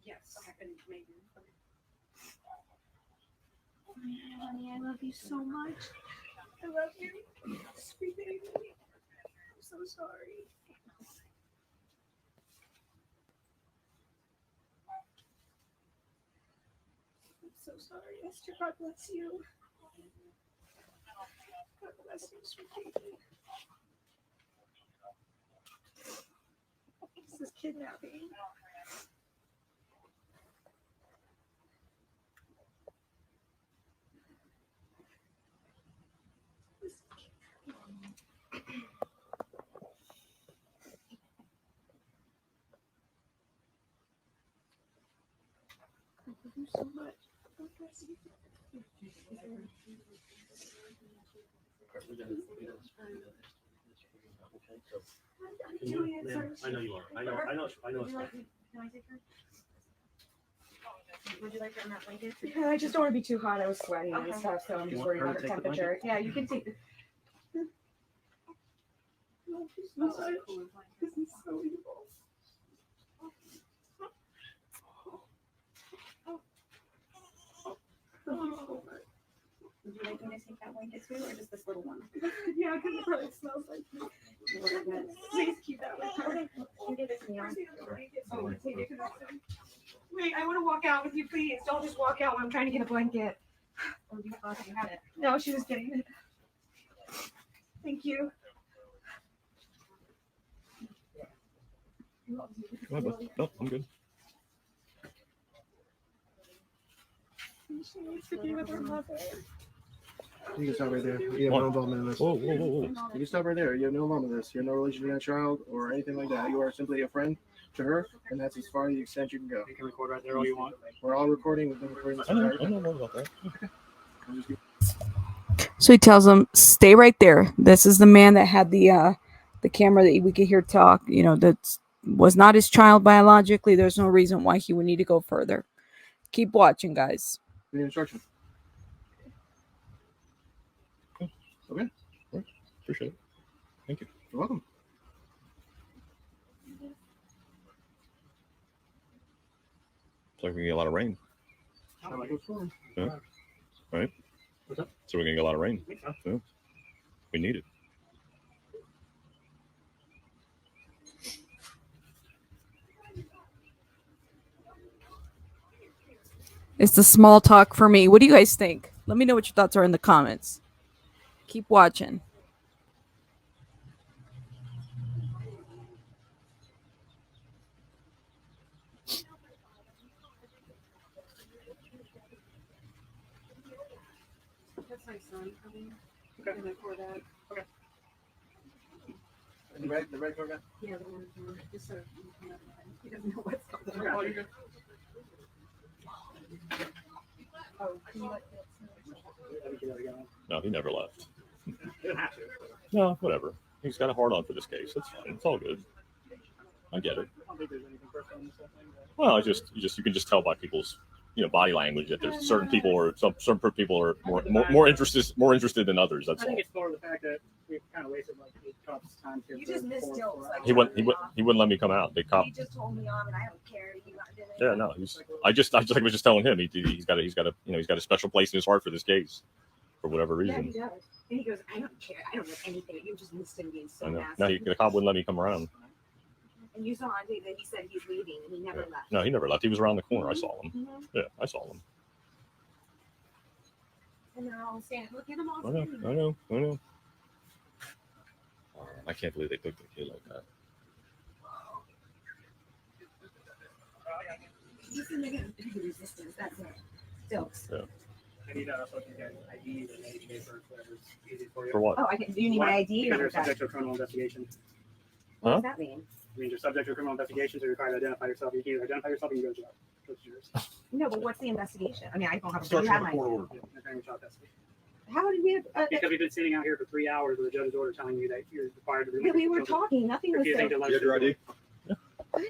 Yes. Okay, and maybe. Honey, I love you so much. I love you. Sweet baby. I'm so sorry. I'm so sorry, Esther. God bless you. God bless you, sweet baby. This is kidnapping. I love you so much. God bless you. I'm doing it, sir. I know you are. I know. Would you like can I take her? Would you like her in that blanket? Yeah, I just don't want to be too hot. I was sweating Okay. and stuff, so I'm You just want worried her about to her take the temperature. Yeah, you can take the. This is so evil. Would you like me to take that blanket too, or just this little one? Yeah, because it probably smells like me. Please keep that with her. Okay, you can give it to me. Oh, take it. Wait, I want to walk out with you, please. Don't just walk out when I'm trying to get a blanket. Oh, you thought you had it. No, she was getting it. Thank you. Go ahead, bud. No, I'm good. She needs to be with her mother. You can stop right there. You have no involvement in this. Whoa, whoa, whoa, whoa. You can stop right there. You have no involvement in this. You have no relation to that child or anything like that. You are simply a friend to her, and that's as far as the extent you can go. You can record right there all you want. We're all recording. We've been recording this I entire know time. about that. So he tells them, "Stay right there." This is the man that had the camera that we could hear talk. You know, that was not his child biologically. There's no reason why he would need to go further. Keep watching, guys. Any instruction? Okay. Appreciate it. Thank you. You're welcome. It's like we get a lot of rain. I like what's going on. Yeah. Right? What's up? So we're going to get a lot of rain. Yeah. We need it. It's the small talk for me. What do you guys think? Let me know what your thoughts are in the comments. Keep watching. That's my son coming. Okay. And I pour that. The red car guy? Yeah, the one just so he doesn't know what's going on. Oh, you're good. Oh, can you let that No, he never left. You don't have to. No, whatever. He's got a hard on for this case. That's fine. It's all good. I get it. I don't think there's anything personal in this whole thing. Well, you can just tell by people's body language that there's certain people or some people are more interested than others. That's I all. think it's more the fact that we kind of wasted like the cops' time. You just missed Dills. Like, He wouldn't let me come out. The cop. He just told me on, and I don't care. He not doing it. Yeah, no. I was just telling him he's got a special place in his heart for this case, for whatever Yeah, reason. he does. And he goes, I don't care. I don't know anything. You just missed him being so I know. nasty. No, the cop wouldn't let me come around. And you saw on TV that he said he's leaving, and he never left. No, he never left. He was around the corner. I saw him. Mhm. Yeah, I saw him. And they're all saying, look at him all I know. standing. I know. I know. I can't believe they took the kid like that. He's in the resistance. That's it. Dills. I need also to get IDs and any papers, whatever's easy for you. For what? Oh, do you need my ID? Because Or you're what subject to a criminal investigation. does that mean? I mean, you're subject to a criminal investigation, so you're required to identify yourself. You can either identify yourself or you can go to jail. No, but what's the investigation? I mean, I don't have a Search you for have the my. court order. How did we have? Because we've been sitting out here for 3 hours with a judge's order telling you that you're required to Yeah, release we were your children. talking. Nothing was Refusing said. to You have your ID? What?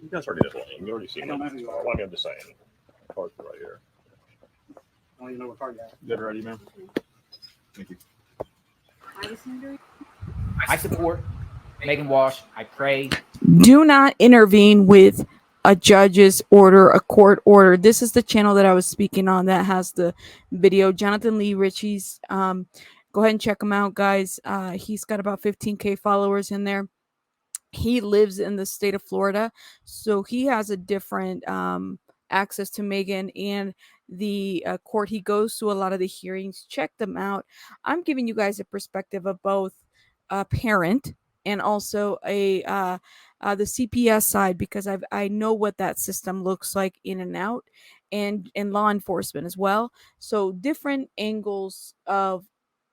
You guys already know who I am. You already seen I don't me. know who you are. Well, I'm just saying. Card's right here. I don't even know what card you have. You have your ID, ma'am? Thank you. I support Meghan Walsh. I pray. Do not intervene with a judge's order, a court order. This is the channel that I was speaking on that has the video. Jonathan Lee Ritchie's. Go ahead and check him out, guys. He's got about 15K followers in there. He lives in the state of Florida, so he has a different access to Meghan and the court. He goes to a lot of the hearings. Check them out. I'm giving you guys a perspective of both a parent and also a the CPS side, because I know what that system looks like in and out, and law enforcement as well. So different angles of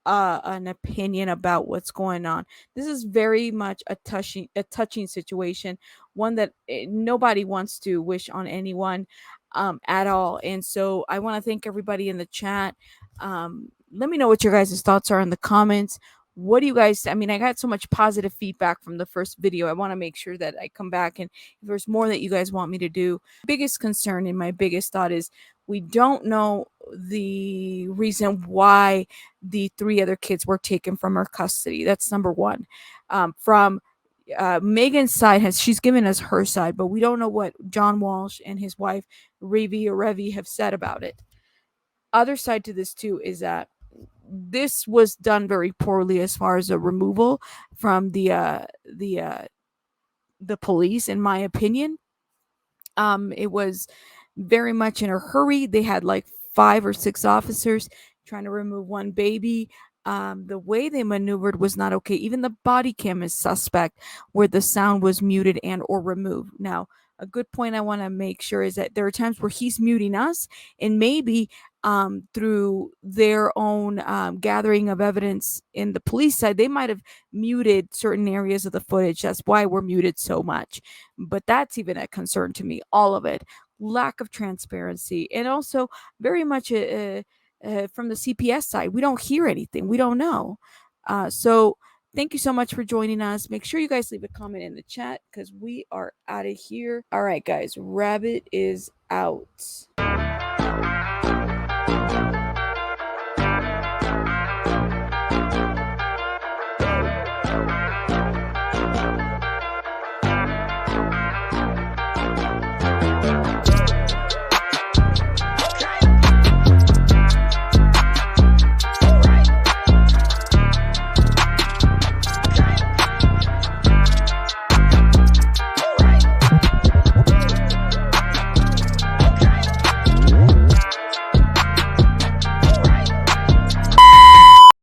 an opinion about what's going on. This is very much a touching situation, one that nobody wants to wish on anyone at all. And so I want to thank everybody in the chat. Let me know what your guys' thoughts are in the comments. What do you guys, I mean, I got so much positive feedback from the first video. I want to make sure that I come back, and if there's more that you guys want me to do. Biggest concern and my biggest thought is we don't know the reason why the 3 other kids were taken from her custody. That's number one. From Meghan's side, she's given us her side, but we don't know what John Walsh and his wife Revi have said about it. Other side to this too is that this was done very poorly as far as a removal from the police, in my opinion. It was very much in a hurry. They had like 5 or 6 officers trying to remove one baby. The way they maneuvered was not okay. Even the body cam is suspect, where the sound was muted and or removed. Now, a good point I want to make sure is that there are times where he's muting us, and maybe through their own gathering of evidence in the police side, they might have muted certain areas of the footage. That's why we're muted so much. But that's even a concern to me. All of it. Lack of transparency, and also very much from the CPS side, we don't hear anything. We don't know. So thank you so much for joining us. Make sure you guys leave a comment in the chat, because we are out of here. All right, guys. Rabbit is out.